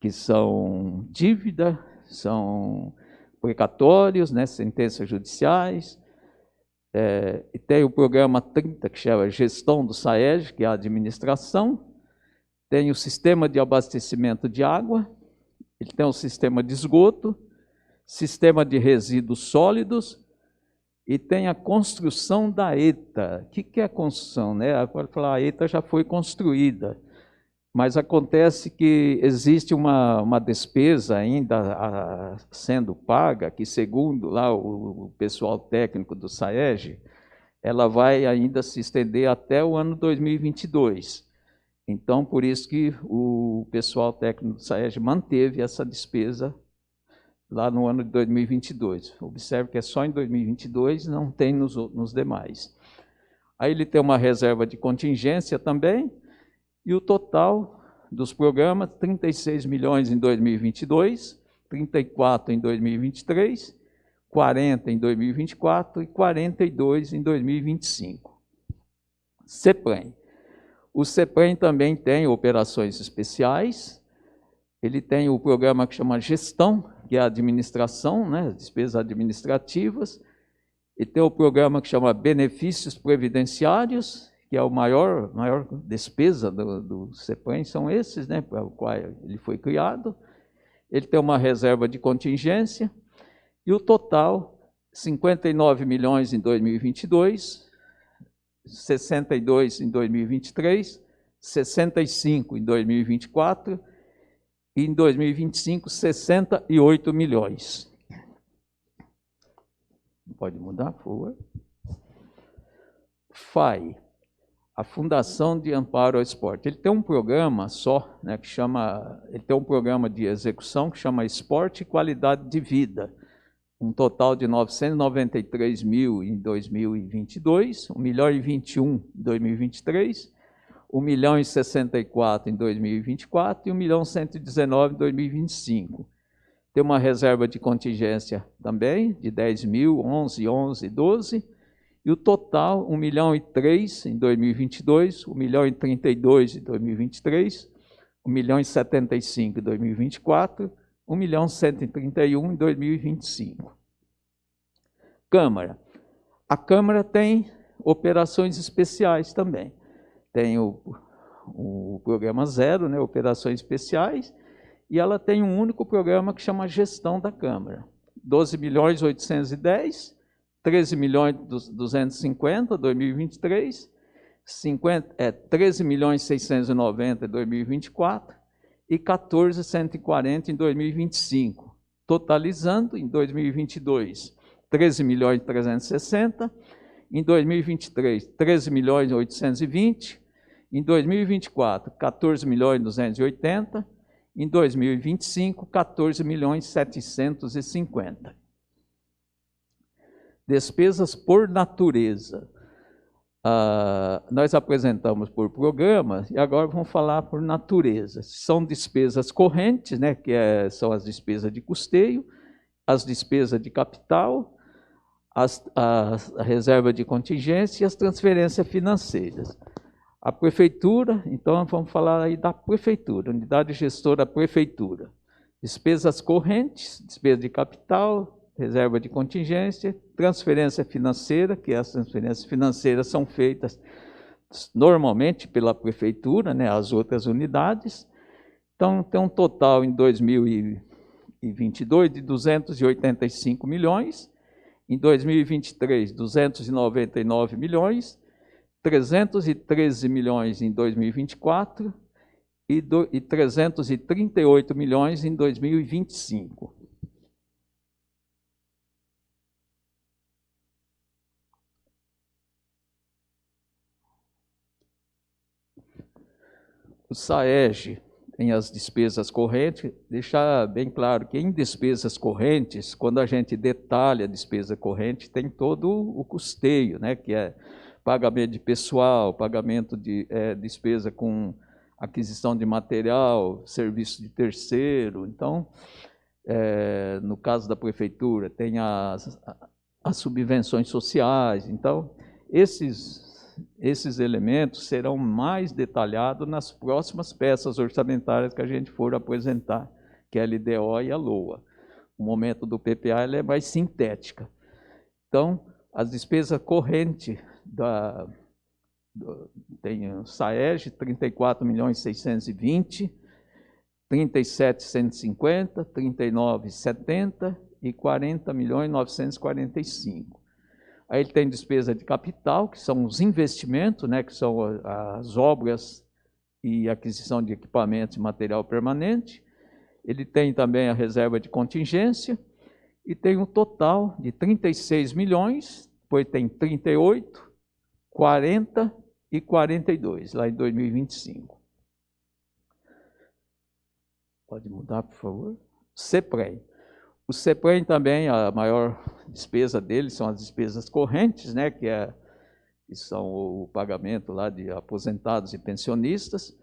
que são dívida, são precatórios, né, sentenças judiciais. E tem o programa 30, que chama Gestão do SAEG, que é a administração. Tem o sistema de abastecimento de água, ele tem o sistema de esgoto, sistema de resíduos sólidos, e tem a construção da ETA. O que é a construção, né? Agora falar, a ETA já foi construída, mas acontece que existe uma despesa ainda sendo paga, que segundo lá o pessoal técnico do SAEG, ela vai ainda se estender até o ano 2022. Então, por isso que o pessoal técnico do SAEG manteve essa despesa lá no ano de 2022. Observe que é só em 2022, não tem nos demais. Aí ele tem uma reserva de contingência também, e o total dos programas, 36 milhões em 2022, 34 em 2023 40 em 2024 e 42 em 2025. CEPREM. O CEPREM também tem operações especiais. Ele tem o programa que chama Gestão, que é a administração, né, despesas administrativas. E tem o programa que chama Benefícios Previdenciários, que é a maior despesa do CEPREM, são esses, né, para o qual ele foi criado. Ele tem uma reserva de contingência, e o total, 59 milhões em 2022, 62 em 2023, 65 em 2024, e em 2025, 68 milhões. Pode mudar, por favor. FAI, a Fundação de Amparo ao Esporte. Ele tem um programa só, né, que chama, ele tem um programa de execução que chama Esporte e Qualidade de Vida. Um total de 993 mil em 2022, 1.021 em 2023, 1.064 em 2024 e 1.119 em 2025. Tem uma reserva de contingência também, de 10 mil, 11, 11, 12, e o total, 1.003 em 2022, 1.032 em 2023, 1.075 em 2024, 1.131 em 2025. Câmara. A Câmara tem operações especiais também. Tem o programa 0, né, operações especiais, e ela tem um único programa que chama Gestão da Câmara. 12 milhões 810, 13 milhões 250 em 2023, 13 milhões 690 em 2024 e 14 140 em 2025, totalizando em 2022 13 milhões 360, em 2023 13 milhões 820, em 2024 14 milhões 280, em 2025 14 milhões 750. Despesas por natureza. Nós apresentamos por programa e agora vamos falar por natureza. São despesas correntes, né, são as despesas de custeio, as despesas de capital, a reserva de contingência e as transferências financeiras. A prefeitura, então vamos falar aí da prefeitura, unidade gestora da prefeitura. Despesas correntes, despesa de capital, reserva de contingência, transferência financeira, que as transferências financeiras são feitas normalmente pela prefeitura, né, as outras unidades. Então, tem um total em 2022 de 285 milhões, em 2023, 299 milhões, 313 milhões em 2024 e 338 milhões em 2025. O SAEG tem as despesas correntes, deixar bem claro que em despesas correntes, quando a gente detalha a despesa corrente, tem todo o custeio, né, que é pagamento de pessoal, pagamento de despesa com aquisição de material, serviço de terceiro. Então, no caso da prefeitura, tem as subvenções sociais. Então, esses elementos serão mais detalhados nas próximas peças orçamentárias que a gente for apresentar, que é a LDO e a LOA. O momento do PPA ela é mais sintética. Então, as despesas correntes tem o SAEG, 34 milhões 620, 37 150, 39 70 e 40 milhões 945. Aí ele tem despesa de capital, que são os investimentos, né, que são as obras e aquisição de equipamentos e material permanente. Ele tem também a reserva de contingência e tem um total de 36 milhões, depois tem 38, 40 e 42, lá em 2025. Pode mudar, por favor. CEPREM. O CEPREM também, a maior despesa dele são as despesas correntes, né, que são o pagamento lá de aposentados e pensionistas.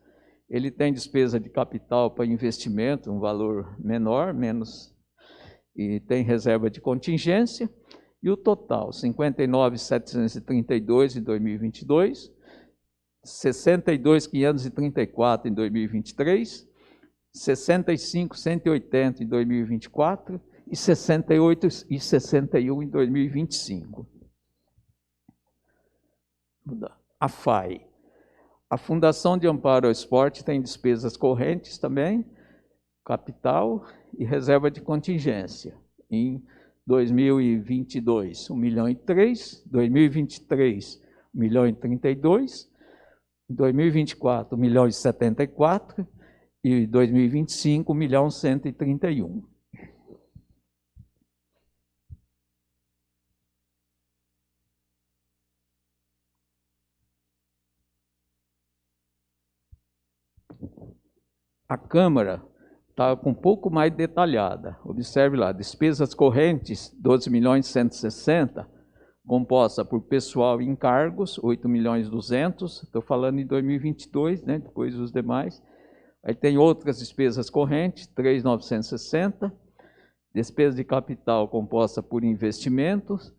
Ele tem despesa de capital para investimento, um valor menor, e tem reserva de contingência, e o total, 59.732 em 2022, 62.534 em 2023, 65.180 em 2024 e 68.061 em 2025. A FAI. A Fundação de Amparo ao Esporte tem despesas correntes também, capital e reserva de contingência. Em 2022, 1,3 milhão, 2023, 1,32 milhão, 2024, 1,74 milhão e 2025, 1,131 milhão. A Câmara está um pouco mais detalhada. Observe lá, despesas correntes, 12.160.000, composta por pessoal e encargos, 8.200.000, estou falando em 2022, né, depois os demais. Aí tem outras despesas correntes, 3.960, despesa de capital composta por investimentos,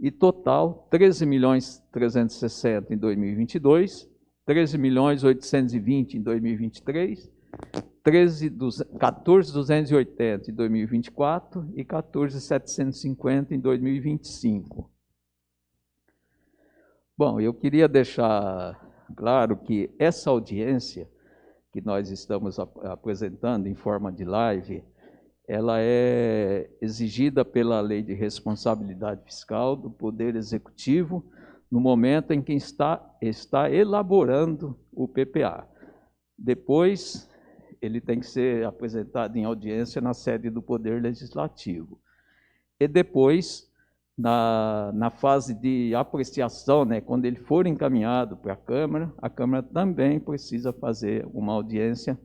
e total, 13.360.000 em 2022, 13.820.000 em 2023, 14.280 em 2024 e 14.750 em 2025. Bom, eu queria deixar claro que essa audiência que nós estamos apresentando em forma de live, ela é exigida pela Lei de Responsabilidade Fiscal do Poder Executivo no momento em que está elaborando o PPA. Depois, ele tem que ser apresentado em audiência na sede do Poder Legislativo. E depois, na fase de apreciação, né, quando ele for encaminhado para a Câmara também precisa fazer uma audiência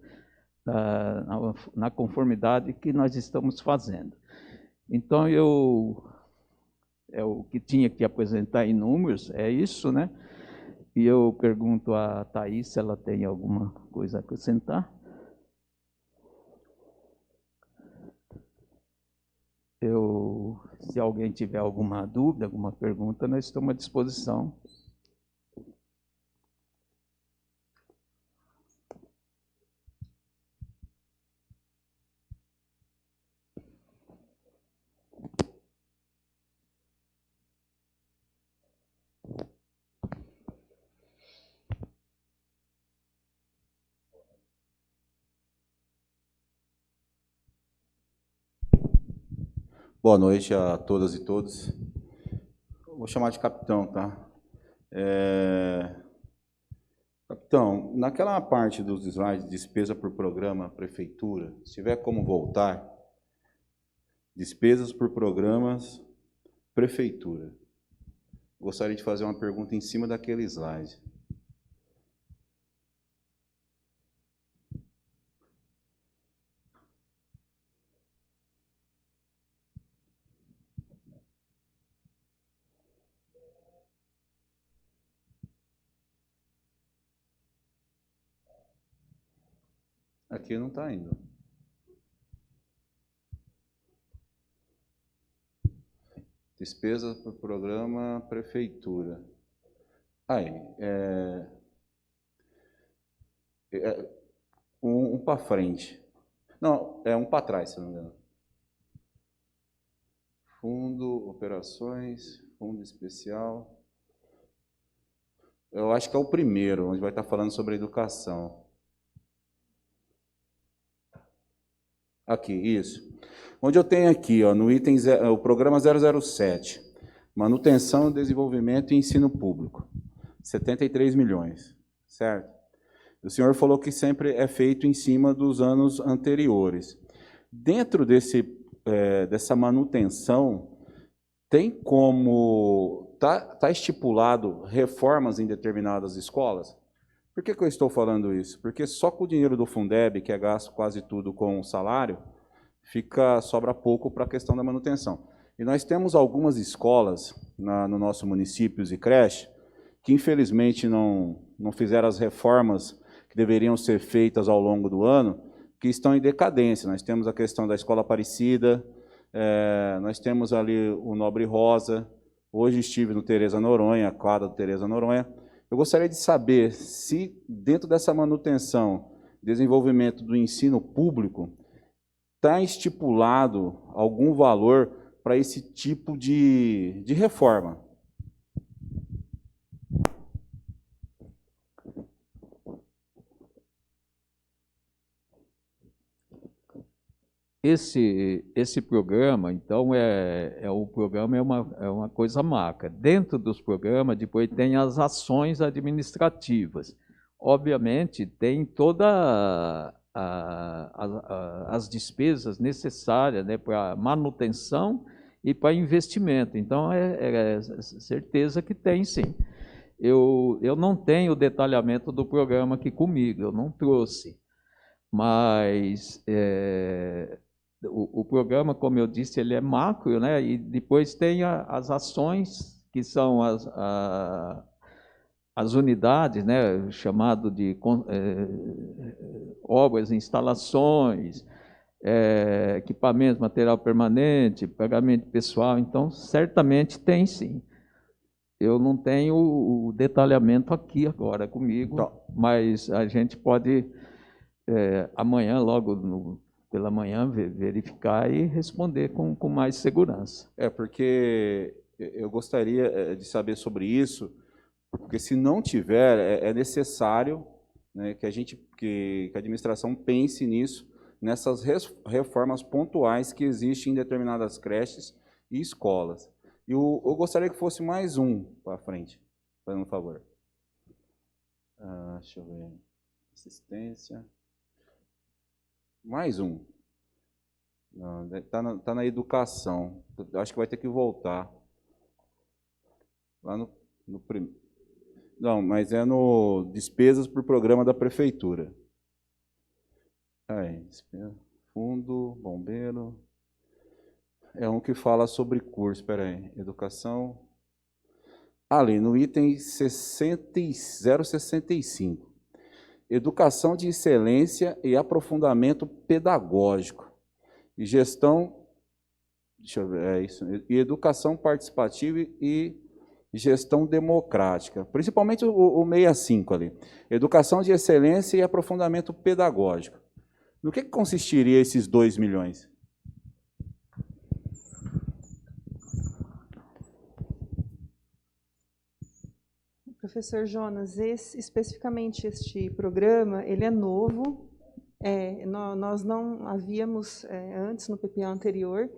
na conformidade que nós estamos fazendo. Então, o que tinha que apresentar em números é isso, né? E eu pergunto a Thaís se ela tem alguma coisa a acrescentar. Se alguém tiver alguma dúvida, alguma pergunta, nós estamos à disposição. Boa noite a todas e todos. Vou chamar de capitão, tá? Capitão, naquela parte dos slides, despesa por programa, prefeitura, se tiver como voltar, despesas por programas, prefeitura. Gostaria de fazer uma pergunta em cima daquele slide. Aqui não está indo. Despesa por programa, prefeitura. Aí, um para frente. Não, é um para trás, se não me engano. Fundo, operações, fundo especial. Eu acho que é o primeiro, onde vai estar falando sobre educação. Aqui, isso. Onde eu tenho aqui, ó, no item, o programa 007, manutenção, desenvolvimento e ensino público, 73 milhões, certo? O senhor falou que sempre é feito em cima dos anos anteriores. Dentro dessa manutenção, tem como, tá estipulado reformas em determinadas escolas? Por que eu estou falando isso? Porque só com o dinheiro do Fundeb, que é gasto quase tudo com o salário, sobra pouco para a questão da manutenção. E nós temos algumas escolas no nosso município e creche que, infelizmente, não fizeram as reformas que deveriam ser feitas ao longo do ano, que estão em decadência. Nós temos a questão da Escola Aparecida, Nós temos ali o Nobre Rosa, hoje estive no Tereza Noronha, a quadra do Tereza Noronha. Eu gostaria de saber se, dentro dessa manutenção, desenvolvimento do ensino público, está estipulado algum valor para esse tipo de reforma. Esse programa, então, o programa é uma coisa macra. Dentro dos programas, depois tem as ações administrativas. Obviamente, tem toda as despesas necessárias, né, para manutenção e para investimento. Então, é certeza que tem, sim. Eu não tenho o detalhamento do programa aqui comigo, eu não trouxe. Mas o programa, como eu disse, ele é macro, né? E depois tem as ações, que são as unidades, né? Chamado de obras, instalações, equipamentos, material permanente, pagamento pessoal. Então, certamente tem, sim. Eu não tenho o detalhamento aqui agora comigo, então, mas a gente pode, amanhã, logo pela manhã, verificar e responder com mais segurança. Porque eu gostaria de saber sobre isso, porque se não tiver, é necessário, né, que a administração pense nisso, nessas reformas pontuais que existem em determinadas creches e escolas. E eu gostaria que fosse mais um para frente, fazendo um favor. Deixa eu ver. Assistência. Mais um. Está na educação. Acho que vai ter que voltar. Lá no primeiro. Não, mas é no despesas por programa da prefeitura. Aí, fundo, bombeiro. É um que fala sobre curso. Espera aí. Educação. Ali, no item 065. Educação de excelência e aprofundamento pedagógico. E gestão, deixa eu ver, é isso, e educação participativa e gestão democrática. Principalmente o 65 ali. Educação de excelência e aprofundamento pedagógico. No que consistiria esses 2 milhões? Professor Jonas, especificamente este programa, ele é novo. Nós não havíamos antes no PPA anterior.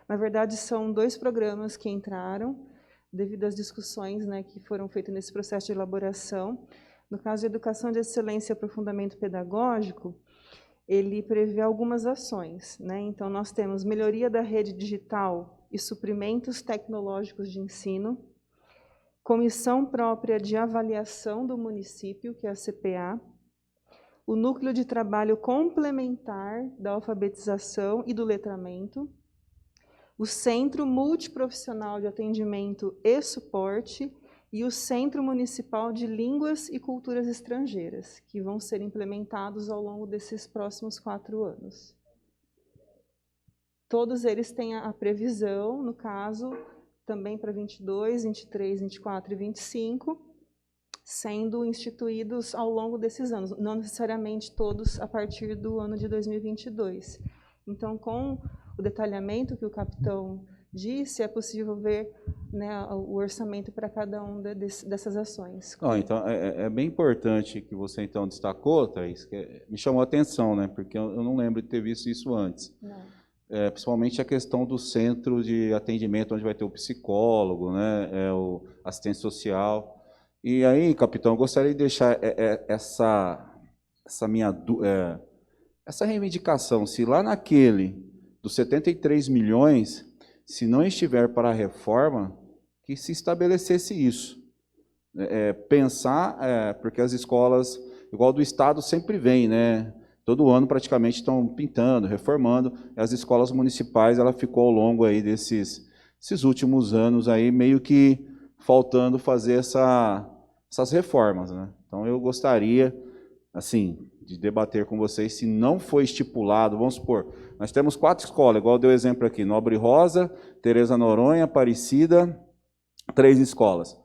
Na verdade, são 2 programas que entraram devido às discussões, né, que foram feitas nesse processo de elaboração. No caso de Educação de Excelência e Aprofundamento Pedagógico, ele prevê algumas ações, né? Então, nós temos melhoria da rede digital e suprimentos tecnológicos de ensino, comissão própria de avaliação do município, que é a CPA, o núcleo de trabalho complementar da alfabetização e do letramento, o Centro Multiprofissional de Atendimento e Suporte e o Centro Municipal de Línguas e Culturas Estrangeiras, que vão ser implementados ao longo desses próximos 4 anos. Todos eles têm a previsão, no caso, também para 22, 23, 24 e 25, sendo instituídos ao longo desses anos, não necessariamente todos a partir do ano de 2022. Então, com o detalhamento que o capitão disse, é possível ver, né, o orçamento para cada uma dessas ações. Então, é bem importante que você, então, destacou, Thaís, que me chamou a atenção, né, porque eu não lembro de ter visto isso antes. Não. Principalmente a questão do centro de atendimento, onde vai ter o psicólogo, né, o assistente social. E aí, capitão, eu gostaria de deixar essa reivindicação, se lá naquele dos 73 milhões, se não estiver para a reforma, que se estabelecesse isso. Pensar, porque as escolas, igual do Estado, sempre vem, né? Todo ano praticamente estão pintando, reformando. As escolas municipais, ela ficou ao longo aí desses últimos anos aí meio que faltando fazer essas reformas, né? Então eu gostaria, assim, de debater com vocês se não foi estipulado, vamos supor, nós temos 4 escolas, igual deu exemplo aqui, Nobre Rosa, Tereza Noronha, Aparecida, 3 escolas.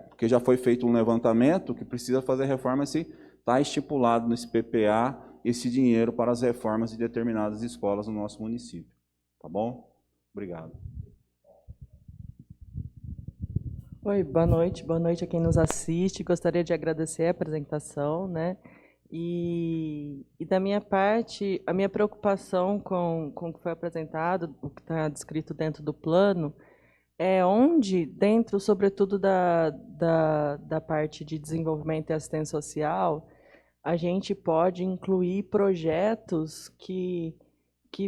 Porque já foi feito um levantamento que precisa fazer reforma se está estipulado nesse PPA esse dinheiro para as reformas de determinadas escolas no nosso município. Tá bom? Obrigado. Oi, boa noite a quem nos assiste. Gostaria de agradecer a apresentação, né? E da minha parte, a minha preocupação com o que foi apresentado, o que está descrito dentro do plano, é onde, dentro, sobretudo, da parte de desenvolvimento e assistência social, a gente pode incluir projetos que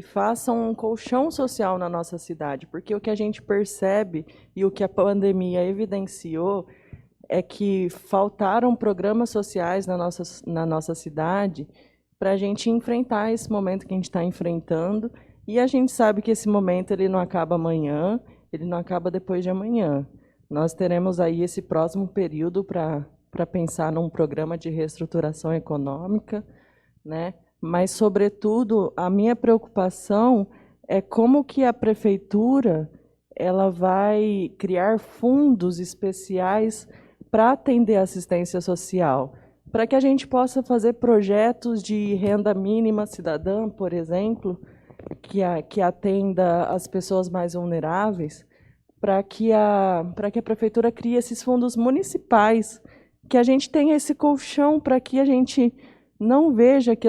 façam um colchão social na nossa cidade, porque o que a gente percebe e o que a pandemia evidenciou é que faltaram programas sociais na nossa cidade para a gente enfrentar esse momento que a gente está enfrentando, e a gente sabe que esse momento ele não acaba amanhã, ele não acaba depois de amanhã. Nós teremos aí esse próximo período para pensar num programa de reestruturação econômica, né? Mas, sobretudo, a minha preocupação é como que a prefeitura ela vai criar fundos especiais para atender a assistência social, para que a gente possa fazer projetos de renda mínima cidadã, por exemplo, que atenda as pessoas mais vulneráveis, para que a prefeitura crie esses fundos municipais, que a gente tenha esse colchão para que a gente não veja que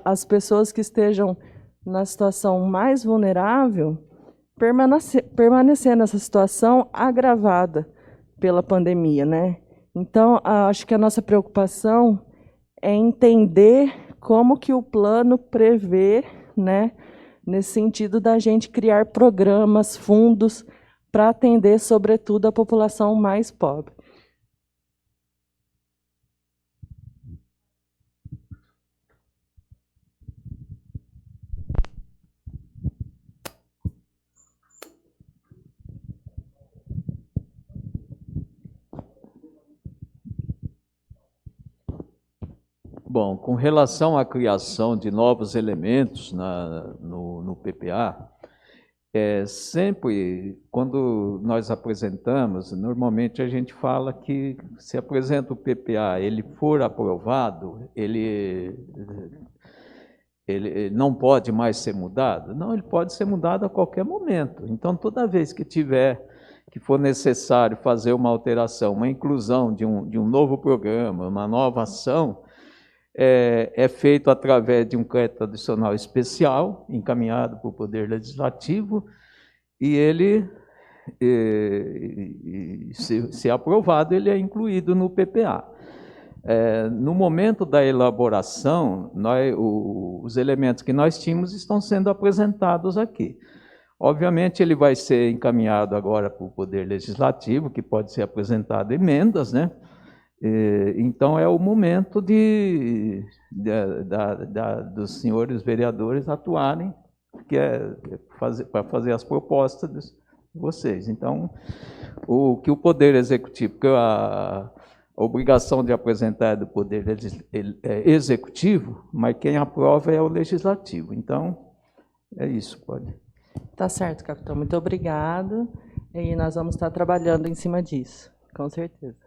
as pessoas que estejam na situação mais vulnerável permanecer nessa situação agravada pela pandemia, né? Então, acho que a nossa preocupação é entender como que o plano prevê, né, nesse sentido da gente criar programas, fundos, para atender, sobretudo, a população mais pobre. Bom, com relação à criação de novos elementos no PPA, sempre, quando nós apresentamos, normalmente a gente fala que se apresenta o PPA, ele for aprovado, ele não pode mais ser mudado? Não, ele pode ser mudado a qualquer momento. Então, toda vez que for necessário fazer uma alteração, uma inclusão de um novo programa, uma nova ação, é feito através de um crédito adicional especial, encaminhado para o Poder Legislativo, e ele, se aprovado, ele é incluído no PPA. No momento da elaboração, os elementos que nós tínhamos estão sendo apresentados aqui. Obviamente, ele vai ser encaminhado agora para o Poder Legislativo, que pode ser apresentado emendas, né? Então, é o momento dos senhores vereadores atuarem, para fazer as propostas de vocês. Então, o que o Poder Executivo, porque a obrigação de apresentar é do Poder Executivo, mas quem aprova é o Legislativo. Então, é isso, pode. Tá certo, capitão. Muito obrigado. E nós vamos estar trabalhando em cima disso, com certeza.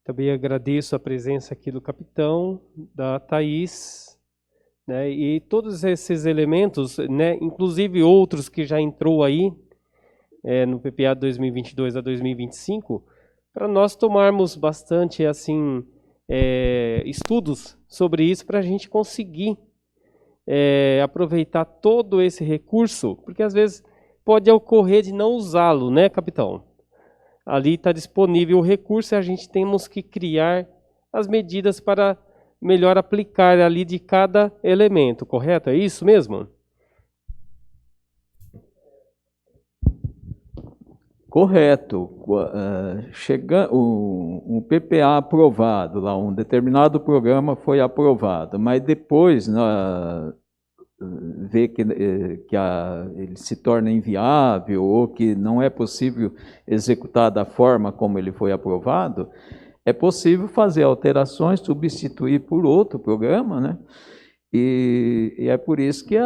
Também agradeço a presença aqui do capitão, da Thaís, né, e todos esses elementos, né, inclusive outros que já entrou aí no PPA 2022 a 2025, para nós tomarmos bastante assim, estudos sobre isso, para a gente conseguir aproveitar todo esse recurso, porque às vezes pode ocorrer de não usá-lo, né, capitão? Ali está disponível o recurso e a gente temos que criar as medidas para melhor aplicar ali de cada elemento, correto? É isso mesmo? Correto. Um PPA aprovado, lá, um determinado programa foi aprovado, mas depois vê que ele se torna inviável ou que não é possível executar da forma como ele foi aprovado, é possível fazer alterações, substituir por outro programa, né? E é por isso que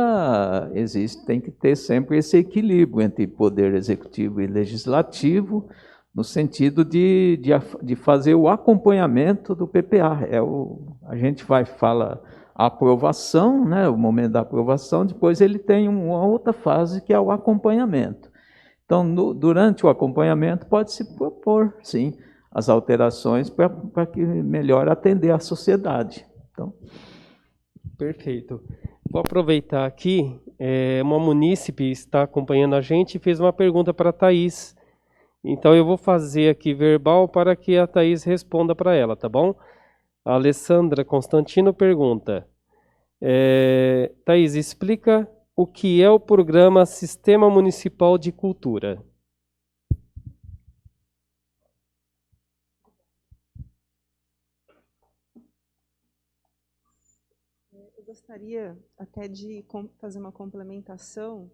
tem que ter sempre esse equilíbrio entre poder executivo e legislativo, no sentido de fazer o acompanhamento do PPA. A gente fala a aprovação, né, o momento da aprovação, depois ele tem uma outra fase que é o acompanhamento. Então, durante o acompanhamento, pode-se propor, sim, as alterações para que melhor atender a sociedade. Então, perfeito. Vou aproveitar aqui, uma munícipe está acompanhando a gente e fez uma pergunta para a Thaís. Então eu vou fazer aqui verbal para que a Thaís responda para ela, tá bom? A Alessandra Constantino pergunta, Thaís, explica o que é o programa Sistema Municipal de Cultura. Eu gostaria até de fazer uma complementação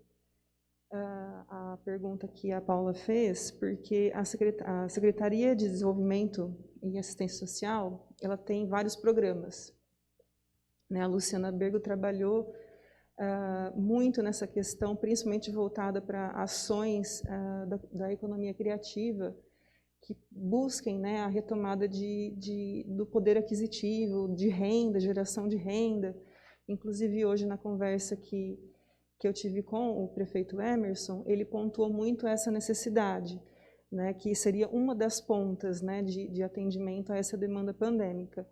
à pergunta que a Paula fez, porque a Secretaria de Desenvolvimento e Assistência Social, ela tem vários programas. A Luciana Bergo trabalhou muito nessa questão, principalmente voltada para ações da economia criativa, que busquem, né, a retomada do poder aquisitivo, de renda, geração de renda. Inclusive, hoje, na conversa que eu tive com o prefeito Emerson, ele pontuou muito essa necessidade, né, que seria uma das pontas, né, de atendimento a essa demanda pandêmica.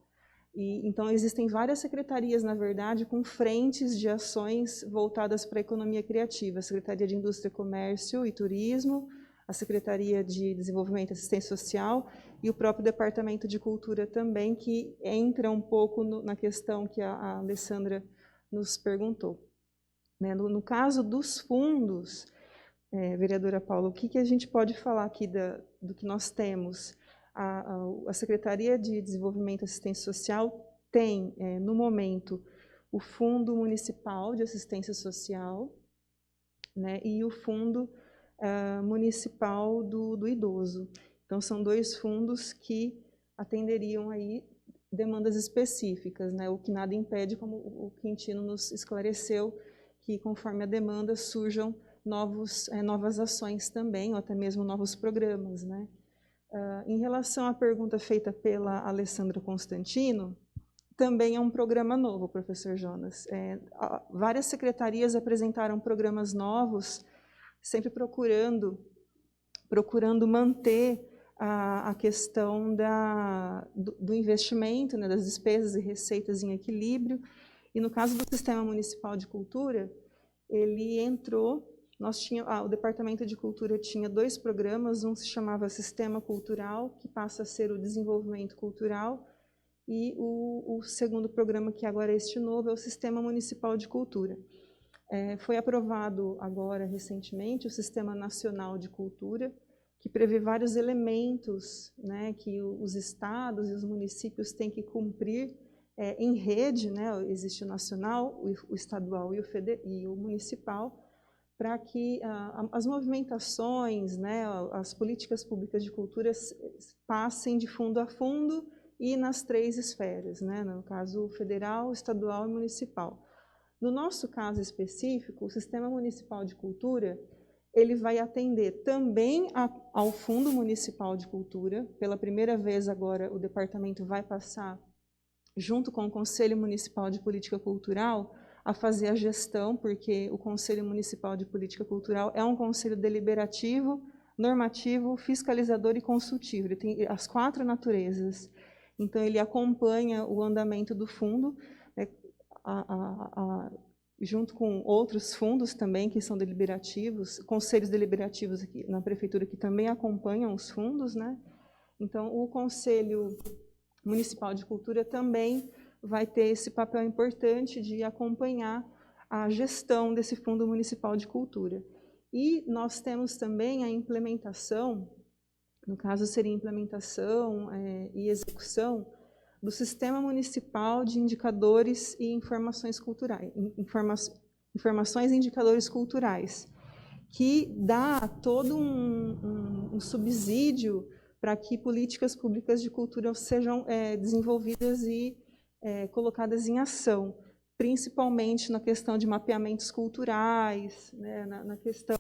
Então, existem várias secretarias, na verdade, com frentes de ações voltadas para a economia criativa. A Secretaria de Indústria, Comércio e Turismo, a Secretaria de Desenvolvimento e Assistência Social e o próprio Departamento de Cultura também, que entra um pouco na questão que a Alessandra nos perguntou. No caso dos fundos, vereadora Paula, o que a gente pode falar aqui do que nós temos? A Secretaria de Desenvolvimento e Assistência Social tem, no momento, o Fundo Municipal de Assistência Social, né, e o Fundo Municipal do Idoso. Então, são dois fundos que atenderiam aí demandas específicas, né, o que nada impede, como o Quintino nos esclareceu, que conforme a demanda surjam novas ações também, ou até mesmo novos programas, né. Em relação à pergunta feita pela Alessandra Constantino, também é um programa novo, professor Jonas. Várias secretarias apresentaram programas novos, sempre procurando manter a questão do investimento, né, das despesas e receitas em equilíbrio. E no caso do Sistema Municipal de Cultura, ele entrou... o Departamento de Cultura tinha dois programas, um se chamava Sistema Cultural, que passa a ser o Desenvolvimento Cultural, e o segundo programa, que agora é este novo, é o Sistema Municipal de Cultura. Foi aprovado agora, recentemente, o Sistema Nacional de Cultura, que prevê vários elementos, né, que os estados e os municípios têm que cumprir em rede, né, existe o nacional, o estadual e o municipal, para que as movimentações, né, as políticas públicas de cultura passem de fundo a fundo e nas três esferas, né, no caso federal, estadual e municipal. No nosso caso específico, o Sistema Municipal de Cultura, ele vai atender também ao Fundo Municipal de Cultura. Pela primeira vez agora o departamento vai passar, junto com o Conselho Municipal de Política Cultural, a fazer a gestão, porque o Conselho Municipal de Política Cultural é um conselho deliberativo, normativo, fiscalizador e consultivo. Ele tem as 4 naturezas. Então, ele acompanha o andamento do fundo, né, junto com outros fundos também, que são deliberativos, conselhos deliberativos aqui na Prefeitura, que também acompanham os fundos, né? Então, o Conselho Municipal de Cultura também vai ter esse papel importante de acompanhar a gestão desse Fundo Municipal de Cultura. E nós temos também a implementação, no caso seria implementação e execução, do Sistema Municipal de Indicadores e Informações Culturais, informações e indicadores culturais, que dá todo um subsídio para que políticas públicas de cultura sejam desenvolvidas e colocadas em ação, principalmente na questão de mapeamentos culturais, né, na questão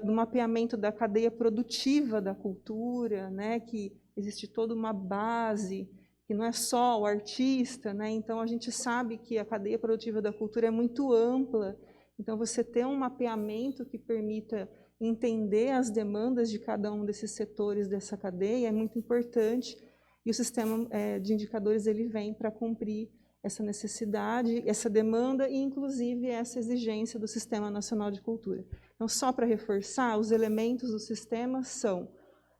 do mapeamento da cadeia produtiva da cultura, né, que existe toda uma base, que não é só o artista, né, então a gente sabe que a cadeia produtiva da cultura é muito ampla, então você ter um mapeamento que permita entender as demandas de cada um desses setores dessa cadeia é muito importante, e o sistema de indicadores ele vem para cumprir essa necessidade, essa demanda e, inclusive, essa exigência do Sistema Nacional de Cultura. Então, só para reforçar, os elementos do sistema são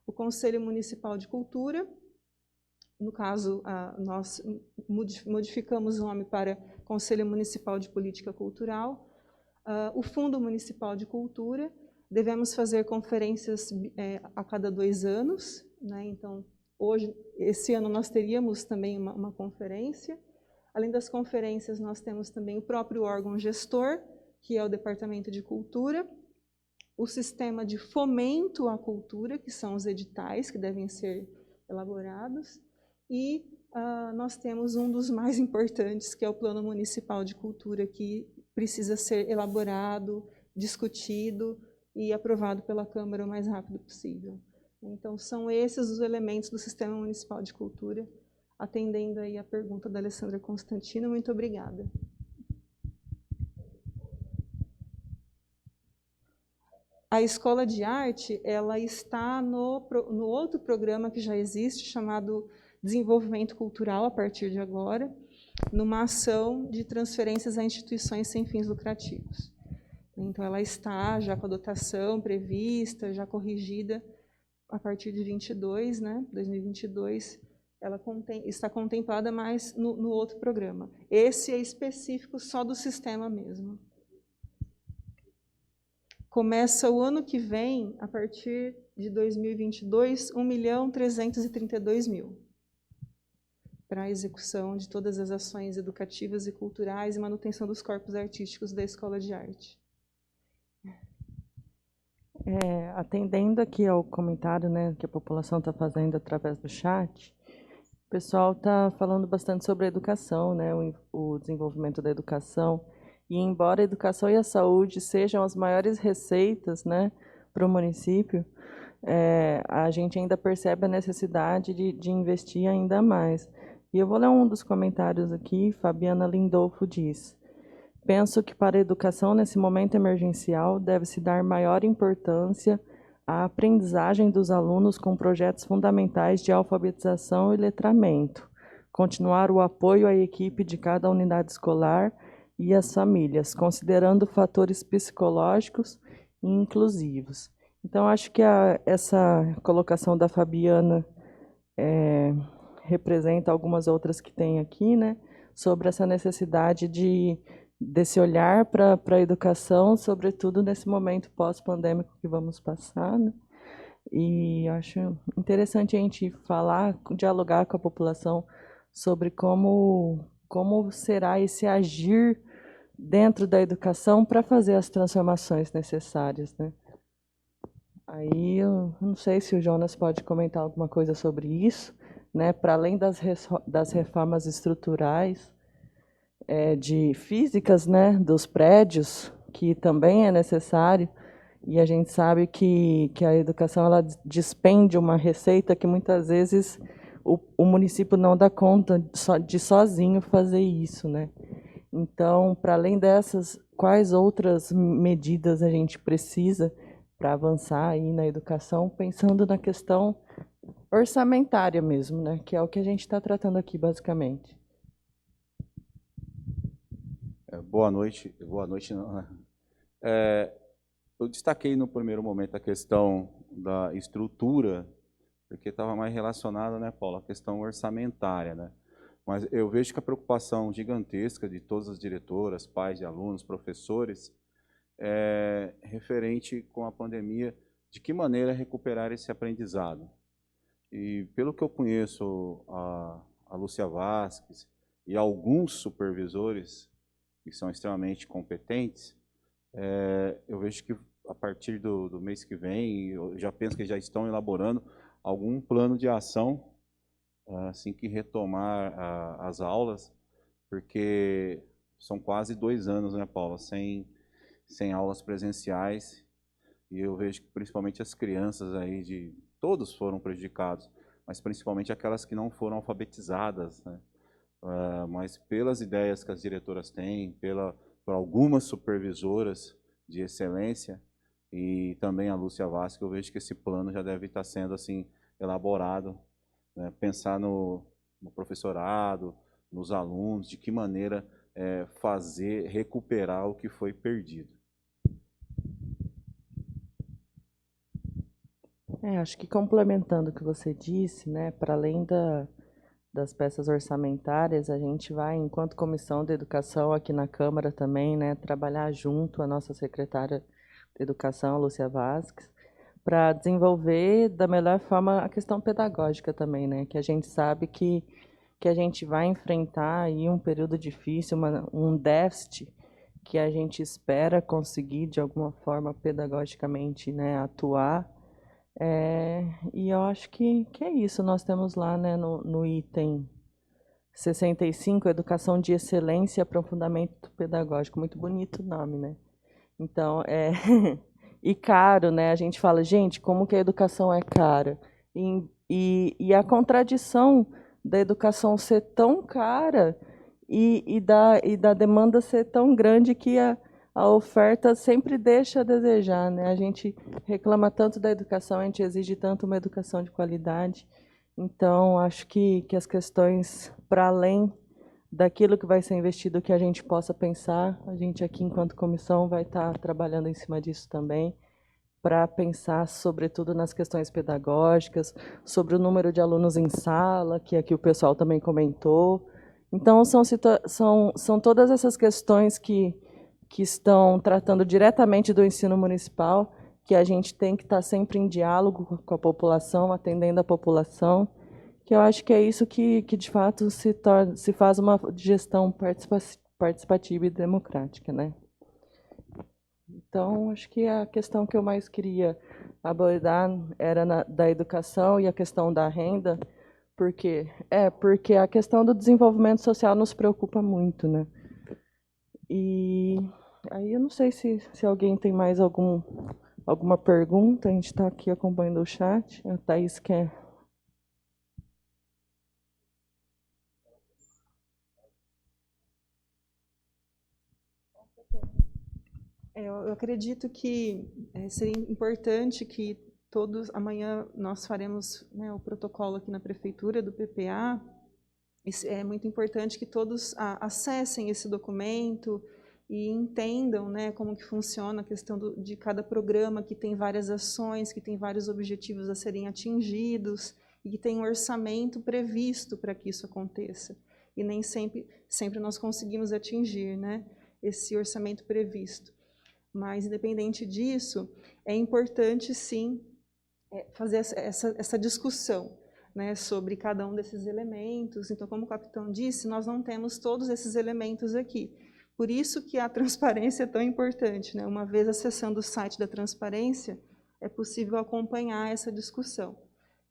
o Conselho Municipal de Cultura, no caso, nós modificamos o nome para Conselho Municipal de Política Cultural, o Fundo Municipal de Cultura, devemos fazer conferências a cada 2 anos, né? Então, esse ano nós teríamos também uma conferência. Além das conferências, nós temos também o próprio órgão gestor, que é o Departamento de Cultura, o sistema de fomento à cultura, que são os editais que devem ser elaborados, e nós temos um dos mais importantes, que é o Plano Municipal de Cultura, que precisa ser elaborado, discutido e aprovado pela Câmara o mais rápido possível. Então, são esses os elementos do Sistema Municipal de Cultura, atendendo aí a pergunta da Alessandra Constantino. Muito obrigada. A Escola de Arte, ela está no outro programa que já existe, chamado Desenvolvimento Cultural, a partir de agora, numa ação de transferências a instituições sem fins lucrativos. Então, ela está já com a dotação prevista, já corrigida, a partir de 22, né, 2022, ela está contemplada mais no outro programa. Esse é específico só do sistema mesmo. Começa o ano que vem, a partir de 2022, 1.332.000 para a execução de todas as ações educativas e culturais e manutenção dos corpos artísticos da Escola de Arte. Atendendo aqui ao comentário, né, que a população está fazendo através do chat, o pessoal está falando bastante sobre a educação, né, o desenvolvimento da educação, e embora a educação e a saúde sejam as maiores receitas, né, para o município, a gente ainda percebe a necessidade de investir ainda mais. E eu vou ler um dos comentários aqui. Fabiana Lindolfo diz: penso que para a educação nesse momento emergencial deve-se dar maior importância à aprendizagem dos alunos com projetos fundamentais de alfabetização e letramento, continuar o apoio à equipe de cada unidade escolar e às famílias, considerando fatores psicológicos e inclusivos. Então, acho que essa colocação da Fabiana representa algumas outras que tem aqui, né, sobre essa necessidade desse olhar para a educação, sobretudo nesse momento pós-pandêmico que vamos passar, né? E acho interessante a gente falar, dialogar com a população sobre como será esse agir dentro da educação para fazer as transformações necessárias, né? Aí eu não sei se o Jonas pode comentar alguma coisa sobre isso, né? Para além das reformas estruturais, de físicas, né, dos prédios, que também é necessário, e a gente sabe que a educação ela despende uma receita que muitas vezes o município não dá conta de sozinho fazer isso, né? Então, para além dessas, quais outras medidas a gente precisa para avançar aí na educação, pensando na questão orçamentária mesmo, né, que é o que a gente está tratando aqui basicamente. Boa noite. Boa noite. Não, né? Eu destaquei no primeiro momento a questão da estrutura, porque estava mais relacionada, né, Paula, à questão orçamentária, né? Mas eu vejo que a preocupação gigantesca de todas as diretoras, pais de alunos, professores, é referente com a pandemia, de que maneira recuperar esse aprendizado. E pelo que eu conheço a Lúcia Vasques e alguns supervisores que são extremamente competentes, eu vejo que a partir do mês que vem, eu já penso que já estão elaborando algum plano de ação assim que retomar as aulas, porque são quase 2 anos, né, Paula, sem aulas presenciais, e eu vejo que principalmente as crianças aí, todos foram prejudicados, mas principalmente aquelas que não foram alfabetizadas, né? Mas pelas ideias que as diretoras têm, por algumas supervisoras de excelência, e também a Lúcia Vasque, eu vejo que esse plano já deve estar sendo assim elaborado, né? Pensar no professorado, nos alunos, de que maneira recuperar o que foi perdido. Acho que complementando o que você disse, né, para além das peças orçamentárias, a gente vai, enquanto Comissão de Educação aqui na Câmara também, né, trabalhar junto à nossa secretária de Educação, Lúcia Vasques, para desenvolver da melhor forma a questão pedagógica também, né, que a gente sabe que a gente vai enfrentar aí um período difícil, um déficit que a gente espera conseguir de alguma forma pedagogicamente, né, atuar. E eu acho que é isso. Nós temos lá, né, no item 65, Educação de Excelência e Aprofundamento Pedagógico. Muito bonito o nome, né? Então, e caro, né? A gente fala, gente, como que a educação é cara? E a contradição da educação ser tão cara e da demanda ser tão grande que a oferta sempre deixa a desejar, né? A gente reclama tanto da educação, a gente exige tanto uma educação de qualidade. Então, acho que as questões, para além daquilo que vai ser investido, que a gente possa pensar, a gente aqui, enquanto comissão, vai estar trabalhando em cima disso também, para pensar, sobretudo, nas questões pedagógicas, sobre o número de alunos em sala, que aqui o pessoal também comentou. Então, são todas essas questões que estão tratando diretamente do ensino municipal, que a gente tem que estar sempre em diálogo com a população, atendendo a população, que eu acho que é isso que de fato se faz uma gestão participativa e democrática, né? Então, acho que a questão que eu mais queria abordar era da educação e a questão da renda, porque a questão do desenvolvimento social nos preocupa muito, né? E aí eu não sei se alguém tem mais alguma pergunta. A gente está aqui acompanhando o chat. A Thaís quer. Eu acredito que seria importante que amanhã nós faremos, né, o protocolo aqui na prefeitura do PPA. É muito importante que todos acessem esse documento e entendam, né, como que funciona a questão de cada programa, que tem várias ações, que tem vários objetivos a serem atingidos e que tem um orçamento previsto para que isso aconteça. E nem sempre nós conseguimos atingir, né, esse orçamento previsto. Mas, independente disso, é importante, sim, fazer essa discussão, né, sobre cada um desses elementos. Então, como o capitão disse, nós não temos todos esses elementos aqui. Por isso que a transparência é tão importante, né? Uma vez acessando o site da transparência, é possível acompanhar essa discussão.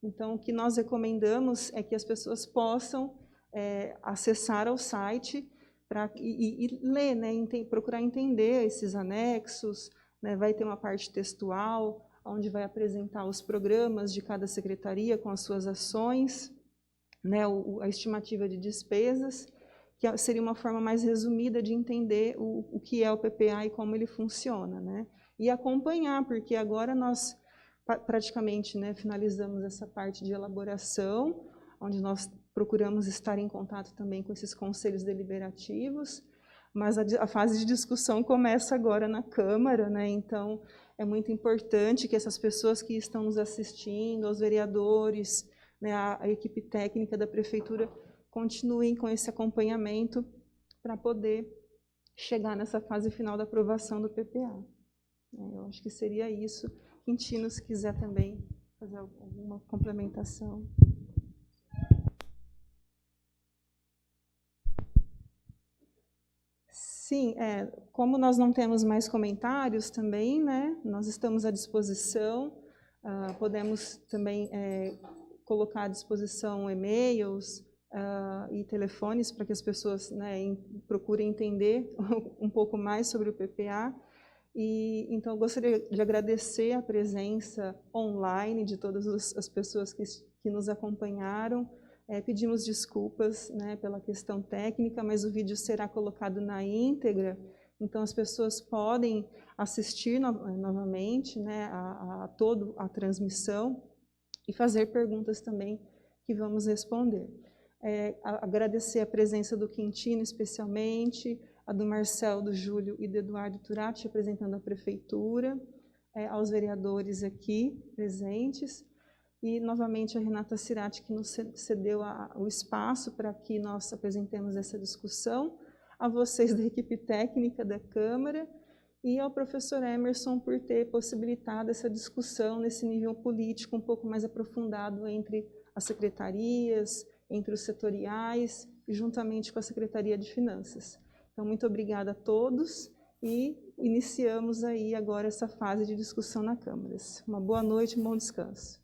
Então, o que nós recomendamos é que as pessoas possam acessar ao site e ler, né, procurar entender esses anexos, né, vai ter uma parte textual, onde vai apresentar os programas de cada secretaria com as suas ações, né, a estimativa de despesas, que seria uma forma mais resumida de entender o que é o PPA e como ele funciona, né, e acompanhar, porque agora nós praticamente, né, finalizamos essa parte de elaboração, onde nós procuramos estar em contato também com esses conselhos deliberativos, mas a fase de discussão começa agora na Câmara, né? Então, é muito importante que essas pessoas que estão nos assistindo, os vereadores, né, a equipe técnica da Prefeitura, continuem com esse acompanhamento para poder chegar nessa fase final da aprovação do PPA. Eu acho que seria isso. Quintino, se quiser também fazer alguma complementação. Sim, como nós não temos mais comentários também, né, nós estamos à disposição. Podemos também colocar à disposição e-mails e telefones para que as pessoas, né, procurem entender um pouco mais sobre o PPA. Então, eu gostaria de agradecer a presença online de todas as pessoas que nos acompanharam. Pedimos desculpas, né, pela questão técnica, mas o vídeo será colocado na íntegra, então as pessoas podem assistir novamente, né, a toda a transmissão e fazer perguntas também que vamos responder. Agradecer a presença do Quintino, especialmente, a do Marcel, do Júlio e do Eduardo Turati, representando a Prefeitura, aos vereadores aqui presentes, e, novamente, a Renata Cirati, que nos cedeu o espaço para que nós apresentemos essa discussão, a vocês da equipe técnica da Câmara, e ao professor Emerson por ter possibilitado essa discussão nesse nível político um pouco mais aprofundado entre as secretarias, entre os setoriais e juntamente com a Secretaria de Finanças. Então, muito obrigada a todos e iniciamos aí agora essa fase de discussão na Câmara. Uma boa noite e um bom descanso.